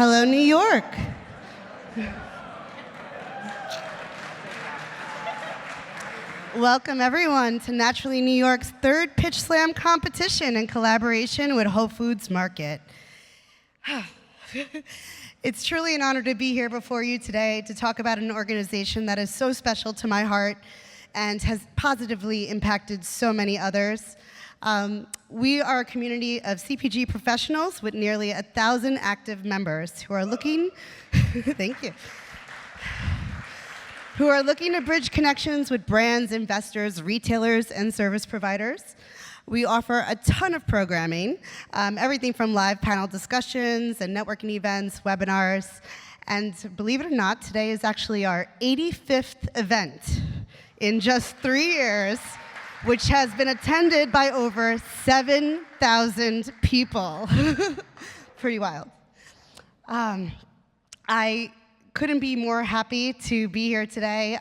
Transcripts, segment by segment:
Hello, New York. Welcome, everyone, to Naturally New York's third Pitch Slam competition in collaboration with Whole Foods Market. It's truly an honor to be here before you today to talk about an organization that is so special to my heart and has positively impacted so many others. We are a community of CPG professionals with nearly 1,000 active members who are looking, thank you, who are looking to bridge connections with brands, investors, retailers, and service providers. We offer a ton of programming, everything from live panel discussions and networking events, webinars, and believe it or not, today is actually our 85th event in just 3 years, which has been attended by over 7,000 people. Pretty wild. I couldn't be more happy to be here today.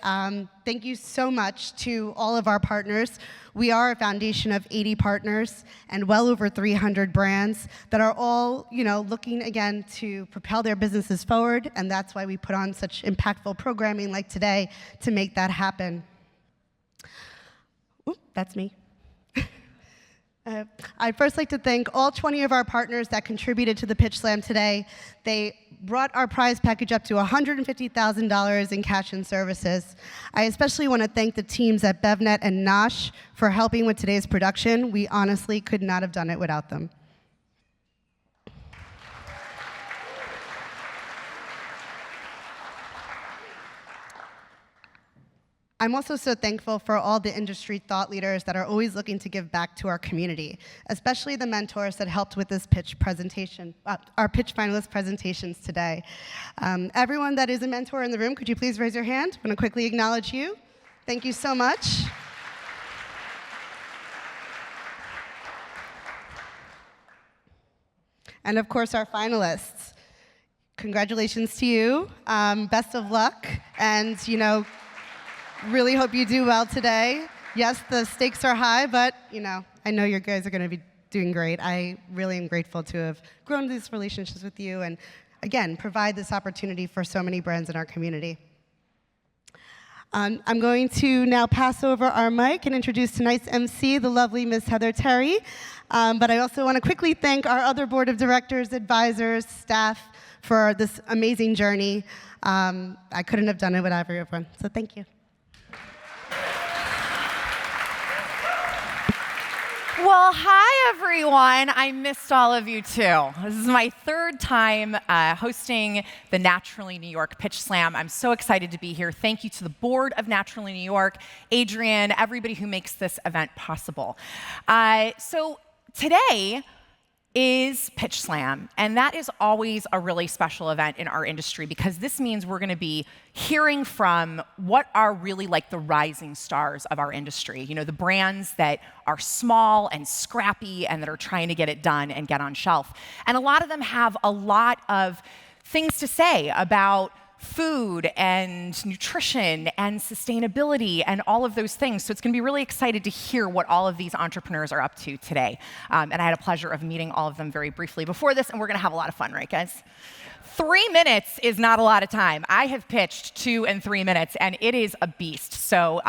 Thank you so much to all of our partners. We are a foundation of 80 partners and well over 300 brands that are all, looking again to propel their businesses forward, and that's why we put on such impactful programming like today to make that happen. Ooh, that's me. I'd first like to thank all 20 of our partners that contributed to the Pitch Slam today. They brought our prize package up to $150,000 in cash and services. I especially want to thank the teams at BevNET and NOSH for helping with today's production. We honestly could not have done it without them. I'm also so thankful for all the industry thought leaders that are always looking to give back to our community, especially the mentors that helped with this pitch presentation, our pitch finalist presentations today. Everyone that is a mentor in the room, could you please raise your hand? I'm going to quickly acknowledge you. Thank you so much. And of course, our finalists. Congratulations to you. Best of luck. And, really hope you do well today. Yes, the stakes are high, but I know you guys are going to be doing great. I really am grateful to have grown these relationships with you and, again, provide this opportunity for so many brands in our community. I'm going to now pass over our mic and introduce tonight's MC, the lovely Miss Heather Terry. But I also want to quickly thank our other board of directors, advisors, staff for this amazing journey. I couldn't have done it without everyone, so thank you. Well, hi, everyone. I missed all of you, too. This is my third time hosting the Naturally New York Pitch Slam. I'm so excited to be here. Thank you to the board of Naturally New York, Adrian, everybody who makes this event possible. So today is Pitch Slam, and that is always a really special event in our industry because this means we're going to be hearing from what are really like the rising stars of our industry, the brands that are small and scrappy and that are trying to get it done and get on shelf. And a lot of them have a lot of things to say about food and nutrition and sustainability and all of those things. So it's going to be really excited to hear what all of these entrepreneurs are up to today. And I had a pleasure of meeting all of them very briefly before this, and we're going to have a lot of fun, right, guys? 3 minutes is not a lot of time. I have pitched 2 and 3 minutes, and it is a beast. So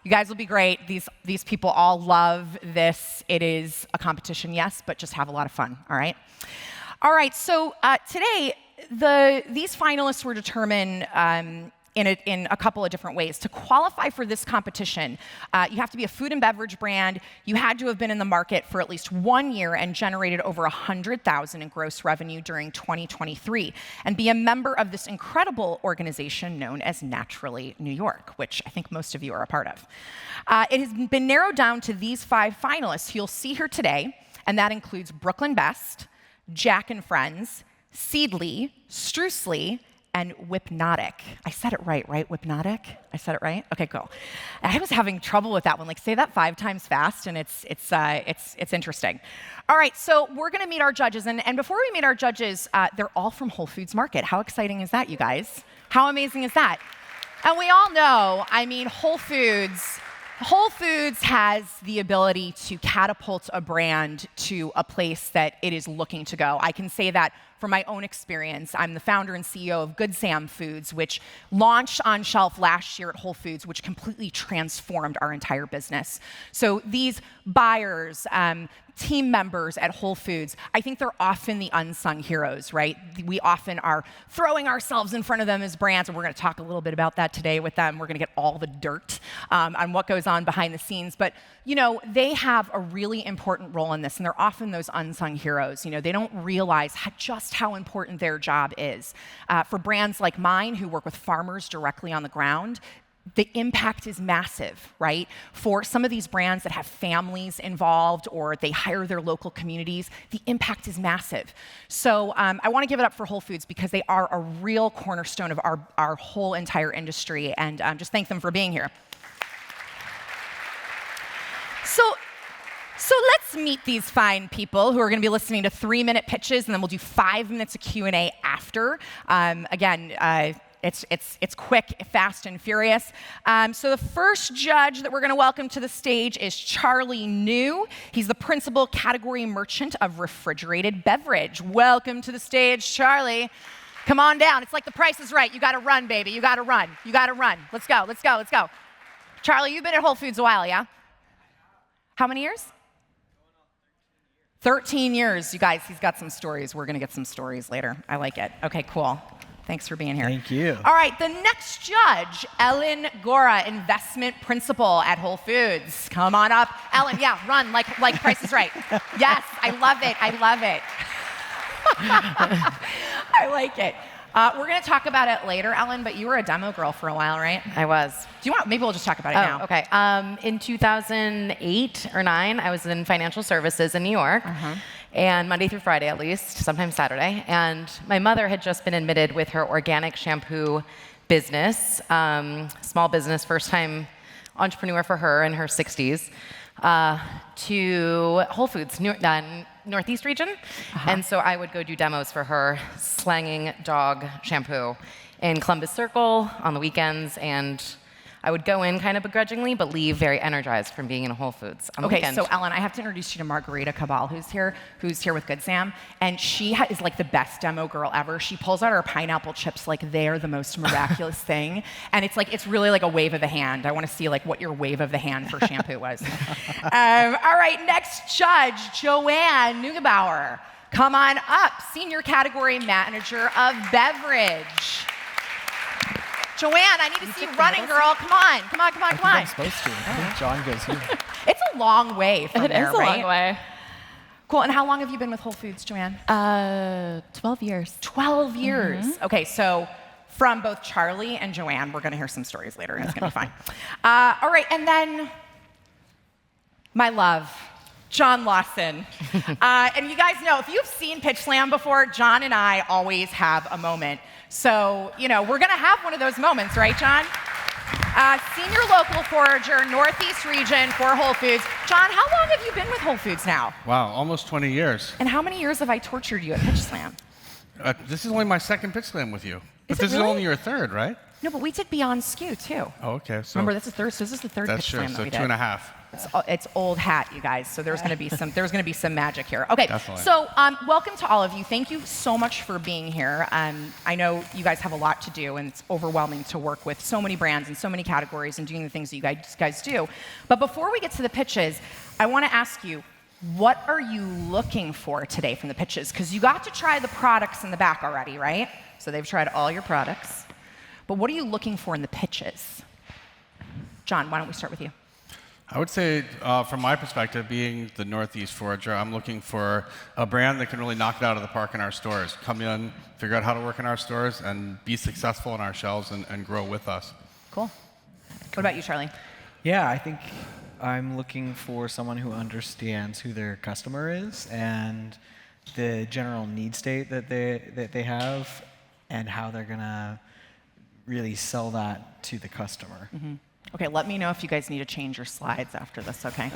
you guys will be great. These people all love this. It is a competition, yes, but just have a lot of fun, all right? All right, so today, these finalists were determined in a couple of different ways. To qualify for this competition, you have to be a food and beverage brand. You had to have been in the market for at least 1 year and generated over $100,000 in gross revenue during 2023, and be a member of this incredible organization known as Naturally New York, which I think most of you are a part of. It has been narrowed down to these 5 finalists who you'll see here today, and that includes Brooklyn Best, Jack and Friends, Seedly, Strucely, and Whipnotic. I said it right? Whipnotic? I said it right? Okay, cool. I was having trouble with that one. Like, say that 5 times fast, and it's interesting. All right, so we're going to meet our judges, and before we meet our judges, they're all from Whole Foods Market. How exciting is that, you guys? How amazing is that? And we all know, Whole Foods Whole Foods has the ability to catapult a brand to a place that it is looking to go. I can say that from my own experience. I'm the founder and CEO of Good Sam Foods, which launched on shelf last year at Whole Foods, which completely transformed our entire business. So these buyers, team members at Whole Foods, I think they're often the unsung heroes, right? We often are throwing ourselves in front of them as brands, and we're going to talk a little bit about that today with them. We're going to get all the dirt on what goes on behind the scenes. But, you know, they have a really important role in this, and they're often those unsung heroes. You know, they don't realize just how important their job is. For brands like mine, who work with farmers directly on the ground, the impact is massive, right? For some of these brands that have families involved or they hire their local communities, the impact is massive. So I want to give it up for Whole Foods because they are a real cornerstone of our whole entire industry, and just thank them for being here. So let's meet these fine people who are going to be listening to 3-minute pitches, and then we'll do 5 minutes of Q&A after. It's quick, fast, and furious. So the first judge that we're going to welcome to the stage is Charlie New. He's the principal category merchant of refrigerated beverage. Welcome to the stage, Charlie. Come on down. It's like The Price is Right. You got to run, baby. You got to run. You got to run. Let's go. Let's go. Let's go. Charlie, you've been at Whole Foods a while, yeah? How many years? 13 years. You guys, he's got some stories. We're going to get some stories later. I like it. Okay, cool. Thanks for being here. Thank you. All right, the next judge, Ellen Gora, investment principal at Whole Foods. Come on up. Ellen, yeah, run like Price is Right. Yes, I love it. I love it. I like it. We're going to talk about it later, Ellen, but you were a demo girl for a while, right? I was. Do you want, maybe we'll just talk about it now. Okay. In 2008 or 9, I was in financial services in New York, and Monday through Friday at least, sometimes Saturday. And my mother had just been admitted with her organic shampoo business, small business, first-time entrepreneur for her in her 60s, to Whole Foods, Northeast region. And so I would go do demos for her, slanging dog shampoo in Columbus Circle on the weekends, and I would go in kind of begrudgingly, but leave very energized from being in a Whole Foods on the weekend. So Ellen, I have to introduce you to Margarita Cabal, who's here with Good Sam, and she is like the best demo girl ever. She pulls out her pineapple chips like they're the most miraculous thing, and it's really like a wave of the hand. I want to see like what your wave of the hand for shampoo was. All right, next judge, Joanne Neugebauer. Come on up, senior category manager of beverage. Joanne, I need to see you running, girl. Come on, come on, come on, come on. I'm supposed to. I think John goes here. It's a long way from there, It is a right? long way. Cool, and how long have you been with Whole Foods, Joanne? 12 years. 12 years. Okay, so from both Charlie and Joanne, we're gonna hear some stories later, and it's gonna be fine. All right, and then my love, John Lawson. And you guys know, if you've seen Pitch Slam before, John and I always have a moment. So, you know, we're going to have one of those moments, right, John? Senior local forager, Northeast region for Whole Foods. John, how long have you been with Whole Foods now? Wow, almost 20 years. And how many years have I tortured you at Pitch Slam? This is only my second Pitch Slam with you. But Is it this really? is only your third, right? No, but we did BeyondSKU too. Oh, okay. So Remember, this is the third that's Pitch true. Slam that So we 2.5. did. It's old hat, you guys. So there's going to be some magic here. Okay. Definitely. So welcome to all of you. Thank you so much for being here. I know you guys have a lot to do, and it's overwhelming to work with so many brands and so many categories and doing the things that you guys do. But before we get to the pitches, I want to ask you, what are you looking for today from the pitches? Because you got to try the products in the back already, right? So they've tried all your products. But what are you looking for in the pitches? John, why don't we start with you? I would say, from my perspective, being the Northeast forager, I'm looking for a brand that can really knock it out of the park in our stores. Come in, figure out how to work in our stores, and be successful on our shelves and grow with us. Cool. What about you, Charlie? Yeah, I think I'm looking for someone who understands who their customer is and the general need state that they have and how they're going to really sell that to the customer. Okay, let me know if you guys need to change your slides after this, okay?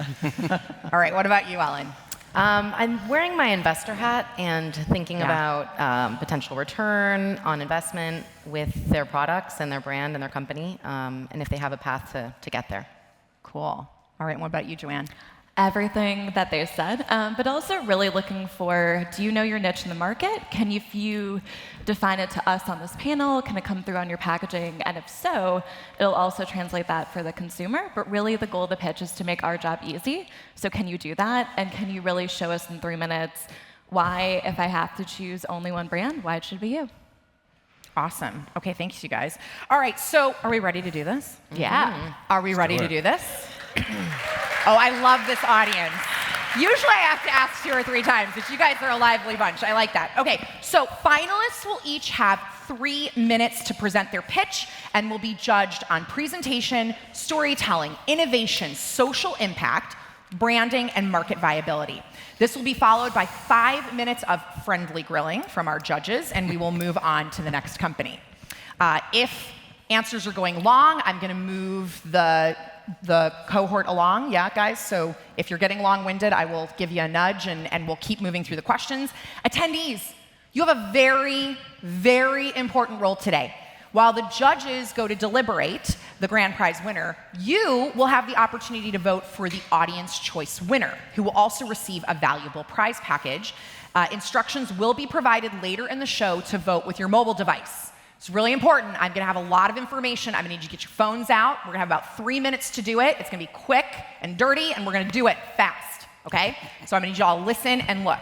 All right, what about you, Ellen? I'm wearing my investor hat and thinking about potential return on investment with their products and their brand and their company, and if they have a path to get there. Cool. All right, what about you, Joanne? Everything that they said, but also really looking for, do you know your niche in the market? If you define it to us on this panel, can it come through on your packaging? And if so, it'll also translate that for the consumer. But really the goal of the pitch is to make our job easy. So can you do that? And can you really show us in 3 minutes why, if I have to choose only one brand, why it should be you? Awesome. Okay, thanks, you guys. All right, so are we ready to do this? Yeah. Are we ready to do this? Oh, I love this audience. Usually I have to ask 2 or 3 times, but you guys are a lively bunch. I like that. Okay, so finalists will each have 3 minutes to present their pitch and will be judged on presentation, storytelling, innovation, social impact, branding, and market viability. This will be followed by 5 minutes of friendly grilling from our judges, and we will move on to the next company. If answers are going long, I'm going to move the cohort along, yeah, guys? So if you're getting long-winded, I will give you a nudge, and we'll keep moving through the questions. Attendees, you have a very, very important role today. While the judges go to deliberate the grand prize winner, you will have the opportunity to vote for the audience choice winner, who will also receive a valuable prize package. Instructions will be provided later in the show to vote with your mobile device. It's really important. I'm going to have a lot of information. I'm going to need you to get your phones out. We're going to have about 3 minutes to do it. It's going to be quick and dirty, and we're going to do it fast, okay? So I'm going to need you all to listen and look.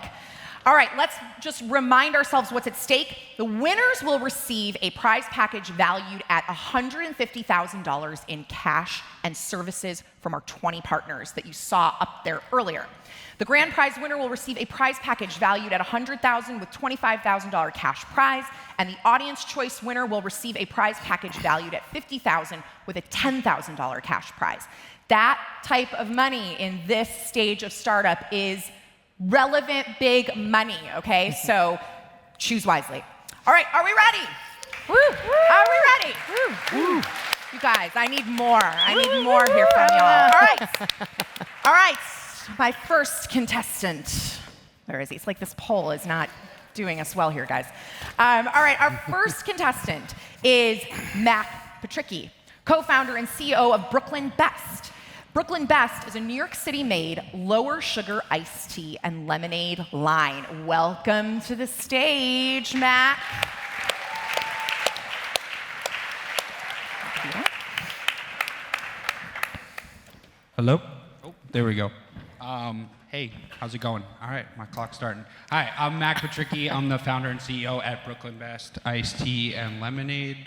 All right, let's just remind ourselves what's at stake. The winners will receive a prize package valued at $150,000 in cash and services from our 20 partners that you saw up there earlier. The grand prize winner will receive a prize package valued at $100,000 with $25,000 cash prize, and the audience choice winner will receive a prize package valued at $50,000 with a $10,000 cash prize. That type of money in this stage of startup is relevant big money, okay? So choose wisely. All right, are we ready? Woo. Are we ready? Woo. Woo. You guys, I need more. I need more here from y'all. All right. All right. My first contestant. Where is he? It's like this poll is not doing us well here, guys. All right, our first contestant is Mac Patricki, co-founder and CEO of Brooklyn Best. Brooklyn Best is a New York City-made lower sugar iced tea and lemonade line. Welcome to the stage, Mac. Hello? Oh, there we go. Hey, how's it going? All right, my clock's starting. Hi, I'm Mac Patricki. I'm the founder and CEO at Brooklyn Best Iced Tea and Lemonade.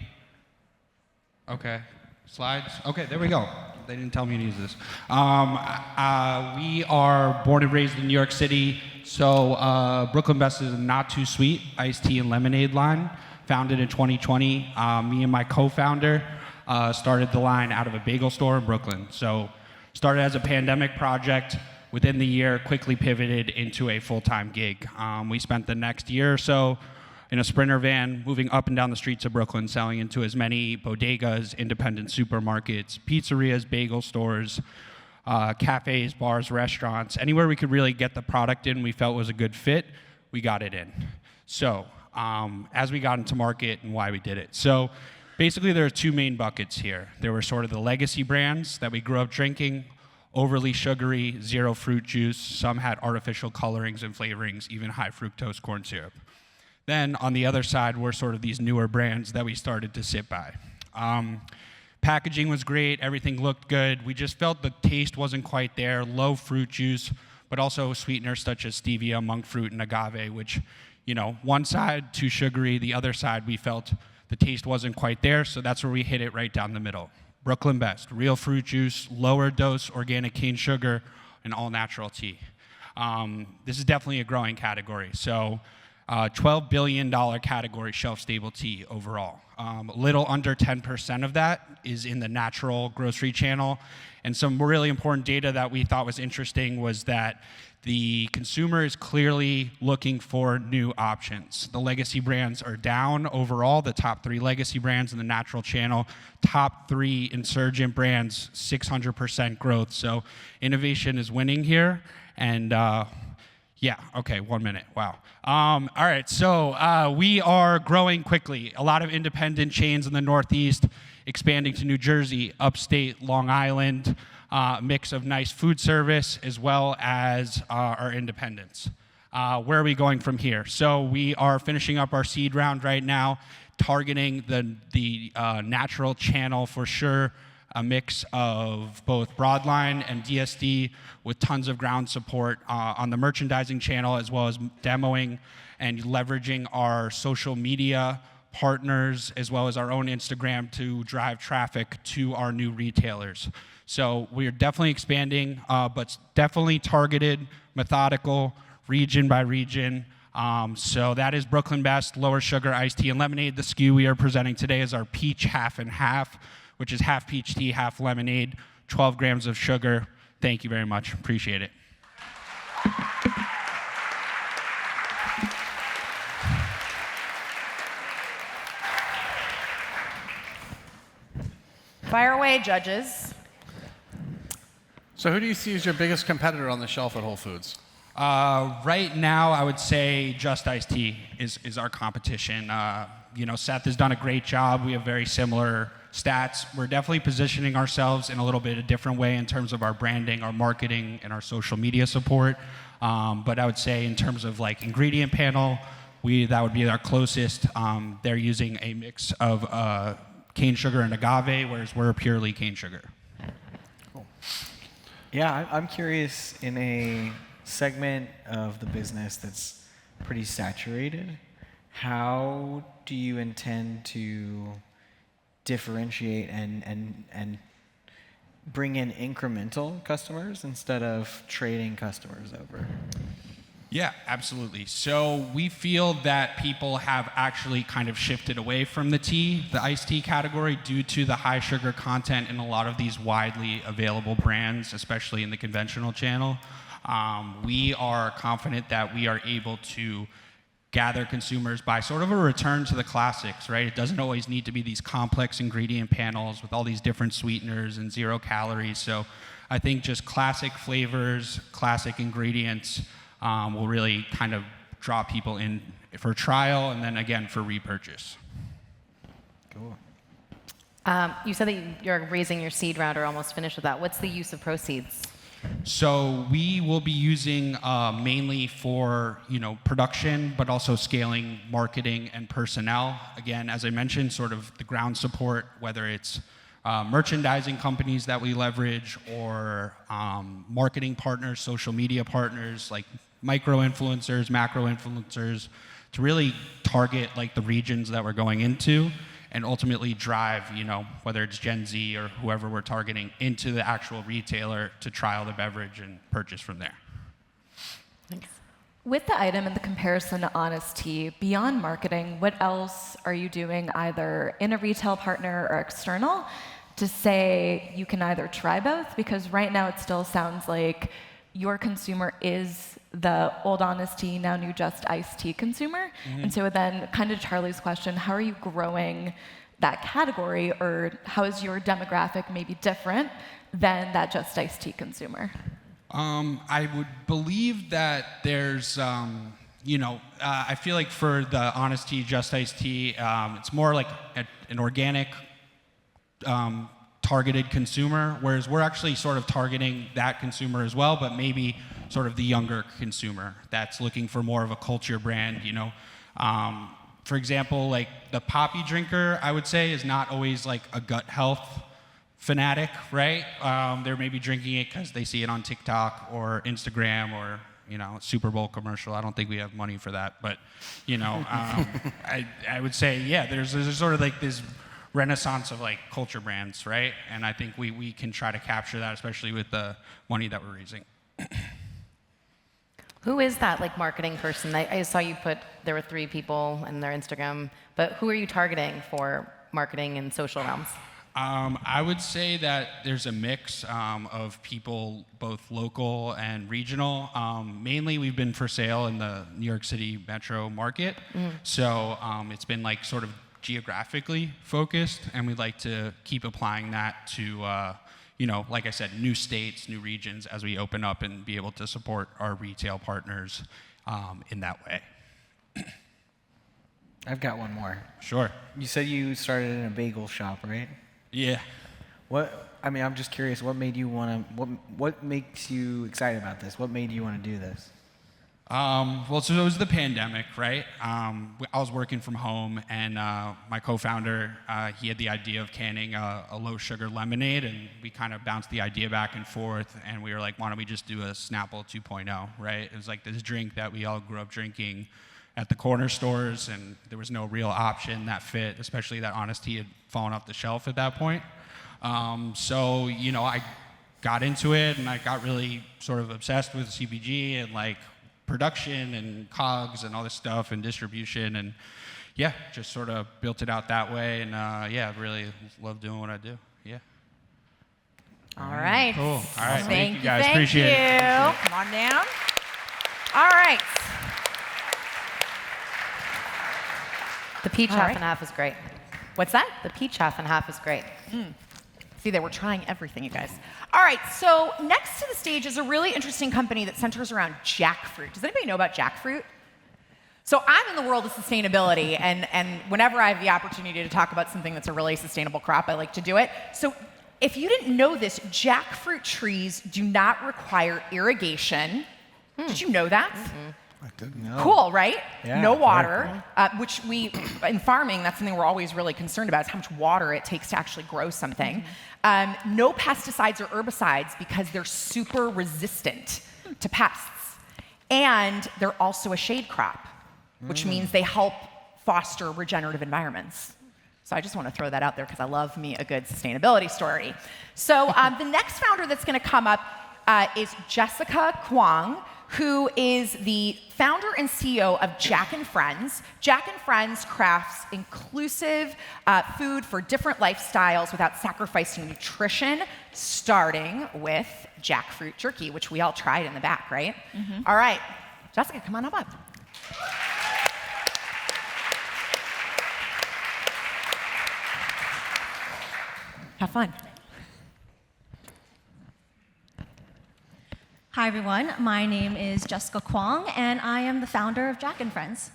Okay, slides. Okay, there we go. They didn't tell me to use this. We are born and raised in New York City, so Brooklyn Best is a not too sweet iced tea and lemonade line, founded in 2020. Me and my co-founder started the line out of a bagel store in Brooklyn. So started as a pandemic project. Within the year, quickly pivoted into a full-time gig. We spent the next year or so in a Sprinter van, moving up and down the streets of Brooklyn, selling into as many bodegas, independent supermarkets, pizzerias, bagel stores, cafes, bars, restaurants. Anywhere we could really get the product in we felt was a good fit, we got it in. So as we got into market and why we did it. So basically there are 2 main buckets here. There were sort of the legacy brands that we grew up drinking, overly sugary, zero fruit juice. Some had artificial colorings and flavorings, even high fructose corn syrup. Then on the other side were sort of these newer brands that we started to sit by. Packaging was great, everything looked good. We just felt the taste wasn't quite there, low fruit juice, but also sweeteners such as stevia, monk fruit, and agave, which, you know, one side too sugary, the other side we felt the taste wasn't quite there, so that's where we hit it right down the middle. Brooklyn Best, real fruit juice, lower dose organic cane sugar, and all natural tea. This is definitely a growing category. So $12 billion category shelf-stable tea overall. A little under 10% of that is in the natural grocery channel. And some really important data that we thought was interesting was that the consumer is clearly looking for new options. The legacy brands are down overall, the top 3 legacy brands in the natural channel, top 3 insurgent brands, 600% growth. So innovation is winning here. And yeah, okay, 1 minute, wow. All right, so we are growing quickly. A lot of independent chains in the Northeast, expanding to New Jersey, upstate, Long Island. mix of nice food service as well as our independents. Where are we going from here? So we are finishing up our seed round right now, targeting the natural channel for sure, a mix of both broadline and DSD with tons of ground support on the merchandising channel, as well as demoing and leveraging our social media partners as well as our own Instagram to drive traffic to our new retailers. So we are definitely expanding, but definitely targeted, methodical, region by region. So that is Brooklyn Best, lower sugar iced tea and lemonade. The SKU we are presenting today is our peach half and half, which is half peach tea, half lemonade, 12 grams of sugar. Thank you very much. Appreciate it. Fire away, judges. So who do you see as your biggest competitor on the shelf at Whole Foods? Right now, I would say Just Iced Tea is our competition. Seth has done a great job. We have very similar stats. We're definitely positioning ourselves in a little bit a different way in terms of our branding, our marketing, and our social media support. But I would say in terms of like ingredient panel, that would be our closest. They're using a mix of cane sugar and agave, whereas we're purely cane sugar. Cool. Yeah, I'm curious, in a segment of the business that's pretty saturated, how do you intend to differentiate and bring in incremental customers instead of trading customers over? Yeah, absolutely. So we feel that people have actually kind of shifted away from the iced tea category, due to the high sugar content in a lot of these widely available brands, especially in the conventional channel. We are confident that we are able to gather consumers by sort of a return to the classics, right? It doesn't always need to be these complex ingredient panels with all these different sweeteners and 0 calories. So I think just classic flavors, classic ingredients will really kind of draw people in for trial and then again for repurchase. Cool. You said that you're raising your seed round or almost finished with that. What's the use of proceeds? So we will be using mainly for production, but also scaling marketing and personnel. Again, as I mentioned, sort of the ground support, whether it's merchandising companies that we leverage or marketing partners, social media partners like micro-influencers, macro-influencers, to really target like the regions that we're going into and ultimately drive, whether it's Gen Z or whoever we're targeting, into the actual retailer to trial the beverage and purchase from there. Thanks. With the item and the comparison to Honest Tea, beyond marketing, what else are you doing either in a retail partner or external to say you can either try both? Because right now it still sounds like your consumer is the old Honest Tea, now new Just Iced Tea consumer. Mm-hmm. And so then, kind of Charlie's question, how are you growing that category, or how is your demographic maybe different than that Just Iced Tea consumer? I would believe that there's, I feel like for the Honest Tea, Just Iced Tea, it's more like an organic, targeted consumer, whereas we're actually sort of targeting that consumer as well, but maybe sort of the younger consumer that's looking for more of a culture brand, For example, like the poppy drinker, I would say, is not always like a gut health fanatic, right? They're maybe drinking it because they see it on TikTok or Instagram or, Super Bowl commercial. I don't think we have money for that, but, I would say, yeah, there's sort of like this renaissance of like culture brands, right? And I think we can try to capture that, especially with the money that we're raising. Who is that like marketing person? I saw you put there were 3 people in their Instagram, but who are you targeting for marketing and social realms? I would say that there's a mix of people, both local and regional. Mainly, we've been for sale in the New York City metro market, so it's been like sort of geographically focused, and we'd like to keep applying that to, like I said, new states, new regions as we open up and be able to support our retail partners in that way. I've got one more. Sure. You said you started in a bagel shop, right? Yeah. I'm just curious. What made you want to? What makes you excited about this? What made you want to do this? Well, so it was the pandemic, right? I was working from home, and my co-founder, he had the idea of canning a low-sugar lemonade, and we kind of bounced the idea back and forth, and we were like, why don't we just do a Snapple 2.0, right? It was like this drink that we all grew up drinking at the corner stores, and there was no real option that fit, especially that Honest Tea had fallen off the shelf at that point. So, I got into it, and I got really sort of obsessed with CPG and like production and COGS and all this stuff and distribution, and yeah, just sort of built it out that way, and yeah, really love doing what I do. Yeah. All right. Cool. All right. Thank you guys. Thank Appreciate you. it. Come on down. All right. The peach All half right. and half is great. What's that? The peach half and half is great. See, they were trying everything, you guys. All right, so next to the stage is a really interesting company that centers around jackfruit. Does anybody know about jackfruit? So I'm in the world of sustainability, and whenever I have the opportunity to talk about something that's a really sustainable crop, I like to do it. So if you didn't know this, jackfruit trees do not require irrigation. Did you know that? I didn't know. Cool, right? Yeah, no very water, which in farming, that's something we're always really concerned about, is how much water it takes to actually grow something. No pesticides or herbicides because they're super resistant to pests. And they're also a shade crop, which means they help foster regenerative environments. So I just want to throw that out there because I love me a good sustainability story. So the next founder that's going to come up is Jessica Kwong, who is the founder and CEO of Jack & Friends. Jack & Friends crafts inclusive food for different lifestyles without sacrificing nutrition, starting with jackfruit jerky, which we all tried in the back, right? All right, Jessica, come on up. Have fun. Hi everyone, my name is Jessica Kwong, and I am the founder of Jack & Friends.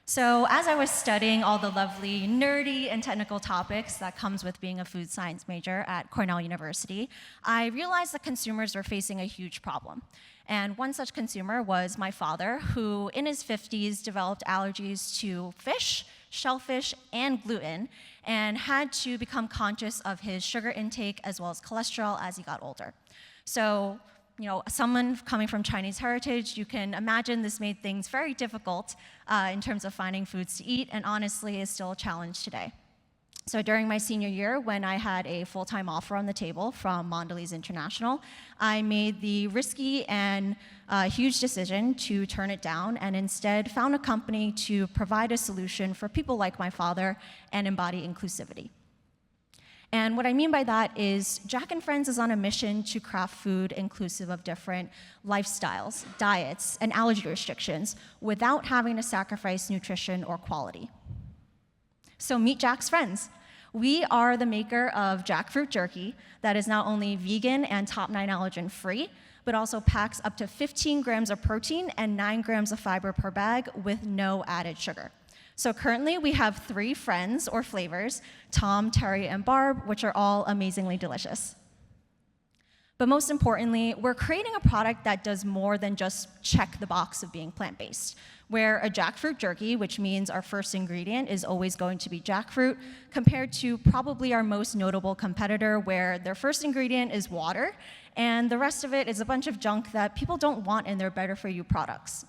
So as I was studying all the lovely nerdy and technical topics that comes with being a food science major at Cornell University, I realized that consumers were facing a huge problem. And one such consumer was my father, who in his 50s developed allergies to fish, shellfish, and gluten, and had to become conscious of his sugar intake as well as cholesterol as he got older. So, someone coming from Chinese heritage, you can imagine this made things very difficult in terms of finding foods to eat, and honestly is still a challenge today. So during my senior year, when I had a full-time offer on the table from Mondelez International, I made the risky and huge decision to turn it down and instead found a company to provide a solution for people like my father and embody inclusivity. And what I mean by that is Jack & Friends is on a mission to craft food inclusive of different lifestyles, diets, and allergy restrictions without having to sacrifice nutrition or quality. So meet Jack's Friends. We are the maker of jackfruit jerky that is not only vegan and top 9 allergen free, but also packs up to 15 grams of protein and 9 grams of fiber per bag with no added sugar. So currently we have 3 friends or flavors, Tom, Terry, and Barb, which are all amazingly delicious. But most importantly, we're creating a product that does more than just check the box of being plant-based, where a jackfruit jerky, which means our first ingredient is always going to be jackfruit, compared to probably our most notable competitor, where their first ingredient is water, and the rest of it is a bunch of junk that people don't want in their better-for-you products.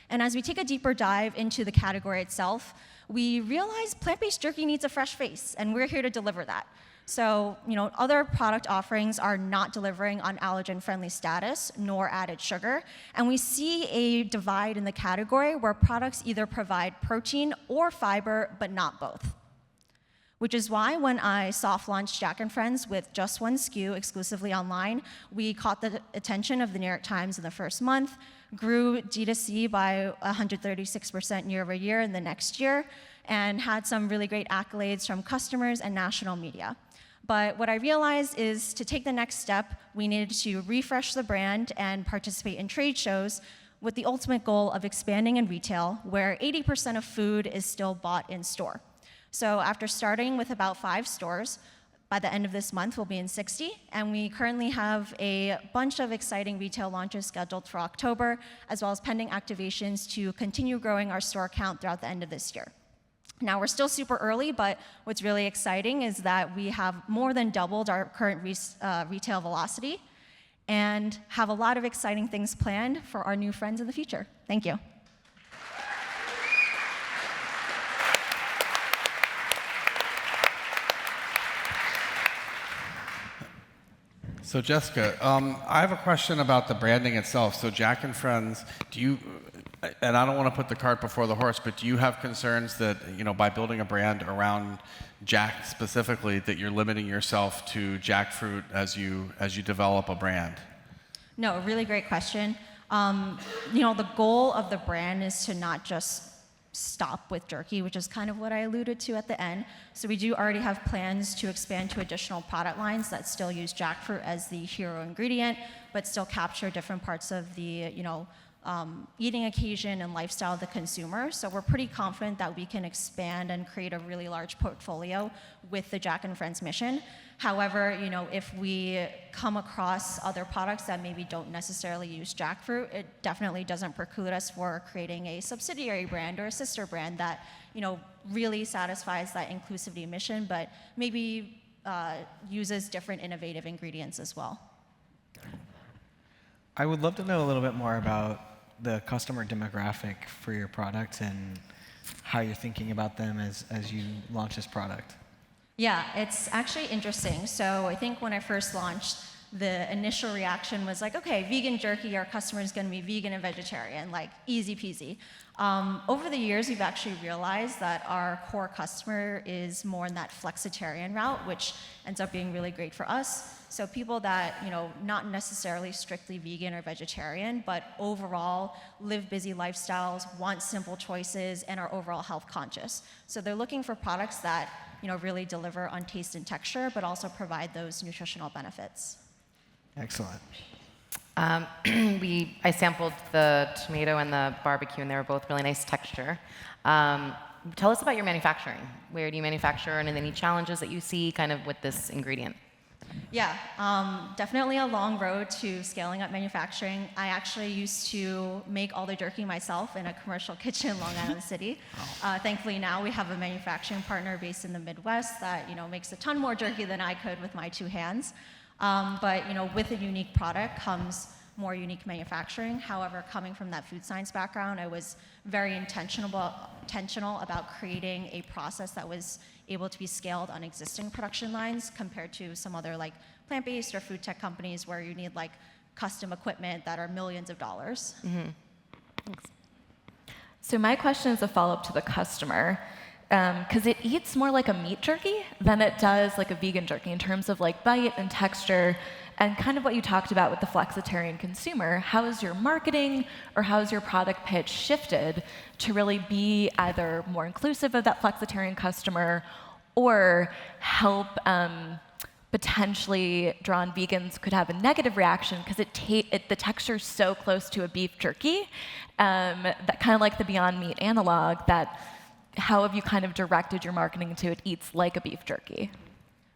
And as we take a deeper dive into the category itself, we realize plant-based jerky needs a fresh face, and we're here to deliver that. So, other product offerings are not delivering on allergen-friendly status, nor added sugar, and we see a divide in the category where products either provide protein or fiber, but not both. Which is why when I soft-launched Jack & Friends with just one SKU exclusively online, we caught the attention of the New York Times in the first month, grew D2C by 136% year over year in the next year, and had some really great accolades from customers and national media. But what I realized is to take the next step, we needed to refresh the brand and participate in trade shows with the ultimate goal of expanding in retail, where 80% of food is still bought in store. So after starting with about 5 stores, by the end of this month, we'll be in 60, and we currently have a bunch of exciting retail launches scheduled for October, as well as pending activations to continue growing our store count throughout the end of this year. Now, we're still super early, but what's really exciting is that we have more than doubled our current retail velocity and have a lot of exciting things planned for our new friends in the future. Thank you. So Jessica, I have a question about the branding itself. So Jack and Friends, do you, and I don't want to put the cart before the horse, but do you have concerns that, by building a brand around Jack specifically, that you're limiting yourself to jackfruit as you develop a brand? No, really great question. The goal of the brand is to not just stop with jerky, which is kind of what I alluded to at the end. So we do already have plans to expand to additional product lines that still use jackfruit as the hero ingredient, but still capture different parts of the eating occasion and lifestyle of the consumer. So we're pretty confident that we can expand and create a really large portfolio with the Jack and Friends mission. However, if we come across other products that maybe don't necessarily use jackfruit, it definitely doesn't preclude us for creating a subsidiary brand or a sister brand that, really satisfies that inclusivity mission, but maybe uses different innovative ingredients as well. I would love to know a little bit more about the customer demographic for your product and how you're thinking about them as you launch this product. Yeah, it's actually interesting. So I think when I first launched, the initial reaction was like, okay, vegan jerky, our customer is going to be vegan and vegetarian, like easy peasy. Over the years, we've actually realized that our core customer is more in that flexitarian route, which ends up being really great for us. So people that, not necessarily strictly vegan or vegetarian, but overall live busy lifestyles, want simple choices, and are overall health conscious. So they're looking for products that, really deliver on taste and texture, but also provide those nutritional benefits. Excellent. I sampled the tomato and the barbecue, and they were both really nice texture. Tell us about your manufacturing. Where do you manufacture, and any challenges that you see kind of with this ingredient? Yeah, definitely a long road to scaling up manufacturing. I actually used to make all the jerky myself in a commercial kitchen in Long Island City. Thankfully now we have a manufacturing partner based in the Midwest that makes a ton more jerky than I could with my 2 hands. But with a unique product comes more unique manufacturing. However, coming from that food science background, I was very intentional about creating a process that was able to be scaled on existing production lines compared to some other like plant-based or food tech companies where you need like custom equipment that are millions of dollars. Mm-hmm. Thanks. So my question is a follow-up to the customer. Because it eats more like a meat jerky than it does like a vegan jerky in terms of like bite and texture, and kind of what you talked about with the flexitarian consumer. How is your marketing or how is your product pitch shifted to really be either more inclusive of that flexitarian customer or help potentially drawn vegans could have a negative reaction because the texture is so close to a beef jerky, that kind of like the Beyond Meat analog, that how have you kind of directed your marketing to it eats like a beef jerky?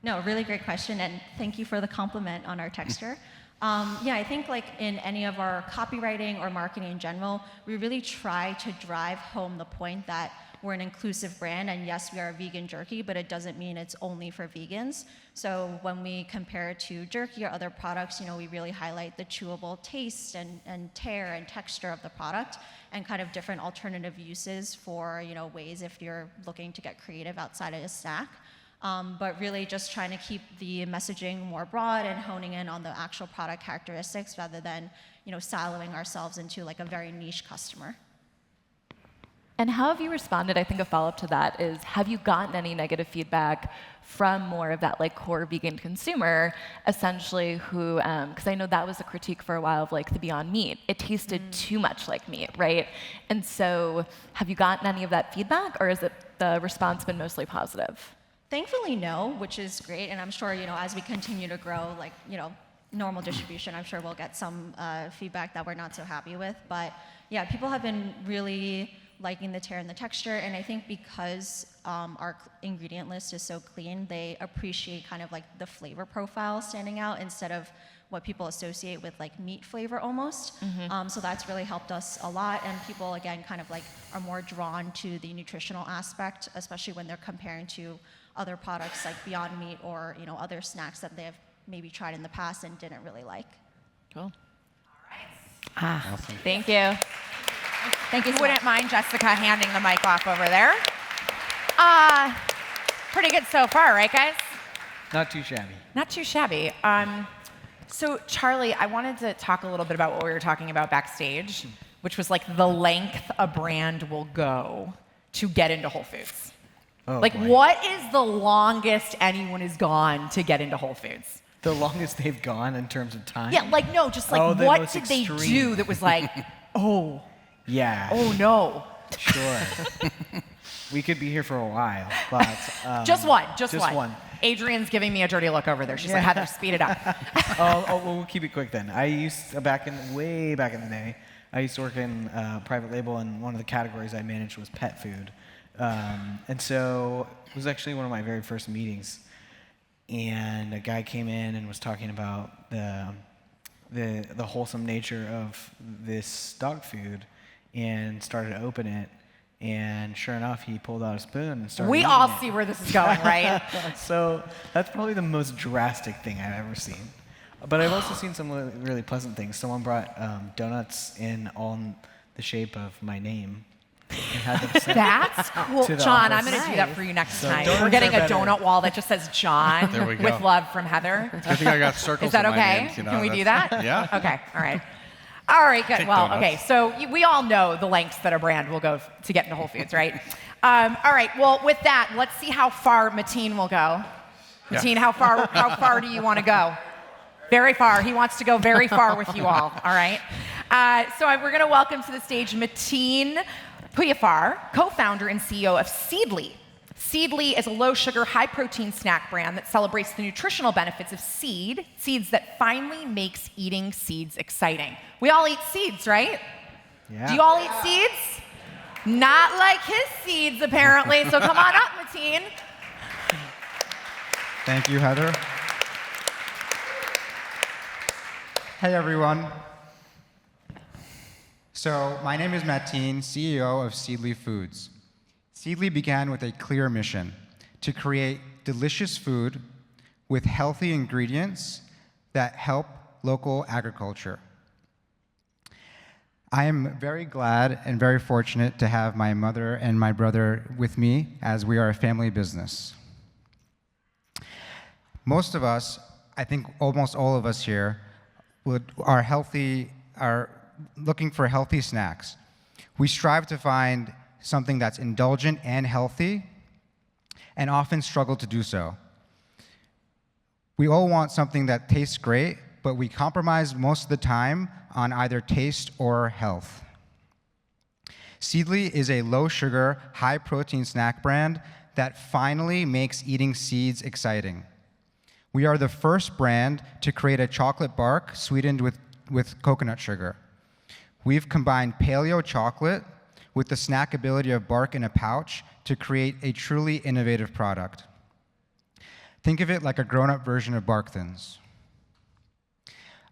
No, really great question, and thank you for the compliment on our texture. Yeah, I think like in any of our copywriting or marketing in general, we really try to drive home the point that we're an inclusive brand, and yes, we are a vegan jerky, but it doesn't mean it's only for vegans. So when we compare it to jerky or other products, we really highlight the chewable taste and tear and texture of the product, and kind of different alternative uses for ways if you're looking to get creative outside of a snack. But really just trying to keep the messaging more broad and honing in on the actual product characteristics rather than siloing ourselves into like a very niche customer. And how have you responded? I think a follow-up to that is, have you gotten any negative feedback from more of that like core vegan consumer, essentially, who, because I know that was a critique for a while of like the Beyond Meat. It tasted too much like meat, right? And so have you gotten any of that feedback, or is it the response been mostly positive? Thankfully, no, which is great, and I'm sure as we continue to grow, like normal distribution, I'm sure we'll get some feedback that we're not so happy with. But yeah, people have been really liking the tear and the texture. And I think because our ingredient list is so clean, they appreciate kind of like the flavor profile standing out instead of what people associate with like meat flavor almost. So that's really helped us a lot. And people, again, kind of like are more drawn to the nutritional aspect, especially when they're comparing to other products like Beyond Meat or other snacks that they have maybe tried in the past and didn't really like. Cool. Awesome. Thank you. Thank you so Wouldn't mind Jessica handing the mic off over there. Pretty good so far, right, guys? Not too shabby. Not too shabby. So Charlie, I wanted to talk a little bit about what we were talking about backstage, which was like the length a brand will go to get into Whole Foods. Oh, like, boy. what is the longest anyone has gone to get into Whole Foods? The longest they've gone in terms of time? Yeah, like, no, just like, the what most did they extreme. do that was like, oh, Yeah. oh no. Sure. We could be here for a while, but Just one. one. Adrian's giving me a dirty look over there. She's like, Heather, speed it up. Well, we'll keep it quick then. I used way back in the day, I used to work in private label, and one of the categories I managed was pet food, and so it was actually one of my very first meetings, and a guy came in and was talking about the wholesome nature of this dog food, and started to open it. And sure enough, he pulled out a spoon and started We eating all it. see where this is going, right? So that's probably the most drastic thing I've ever seen. But I've also seen some really pleasant things. Someone brought donuts in all in the shape of my name. And had them sent That's cool. to the John, I'm office. going to do that for you next So time. donuts We're getting are a better. donut wall that just says John There we go. with love from Heather. I think I got circles Is that in my okay? names, Can we do that? Yeah. Okay, all right. All right, good. Take Well, donuts. okay, so we all know the lengths that a brand will go to get into Whole Foods, right? All right, well, with that, let's see how far Mateen will go. Yeah. Mateen, how far do you want to go? Very far. He wants to go very far with you all right? So we're going to welcome to the stage Mateen Puyafar, co-founder and CEO of Seedly. Seedly is a low-sugar, high-protein snack brand that celebrates the nutritional benefits of seeds that finally makes eating seeds exciting. We all eat seeds, right? Yeah. Do you all eat seeds? Not like his seeds, apparently. So come on up, Mateen. Thank you, Heather. Hey, everyone. So my name is Mateen, CEO of Seedly Foods. Seedly began with a clear mission: to create delicious food with healthy ingredients that help local agriculture. I am very glad and very fortunate to have my mother and my brother with me, as we are a family business. Most of us, I think almost all of us here, are looking for healthy snacks. We strive to find something that's indulgent and healthy, and often struggle to do so. We all want something that tastes great, but we compromise most of the time on either taste or health. Seedly is a low-sugar, high-protein snack brand that finally makes eating seeds exciting. We are the first brand to create a chocolate bark sweetened with coconut sugar. We've combined paleo chocolate with the snackability of bark in a pouch to create a truly innovative product. Think of it like a grown-up version of Bark Thins.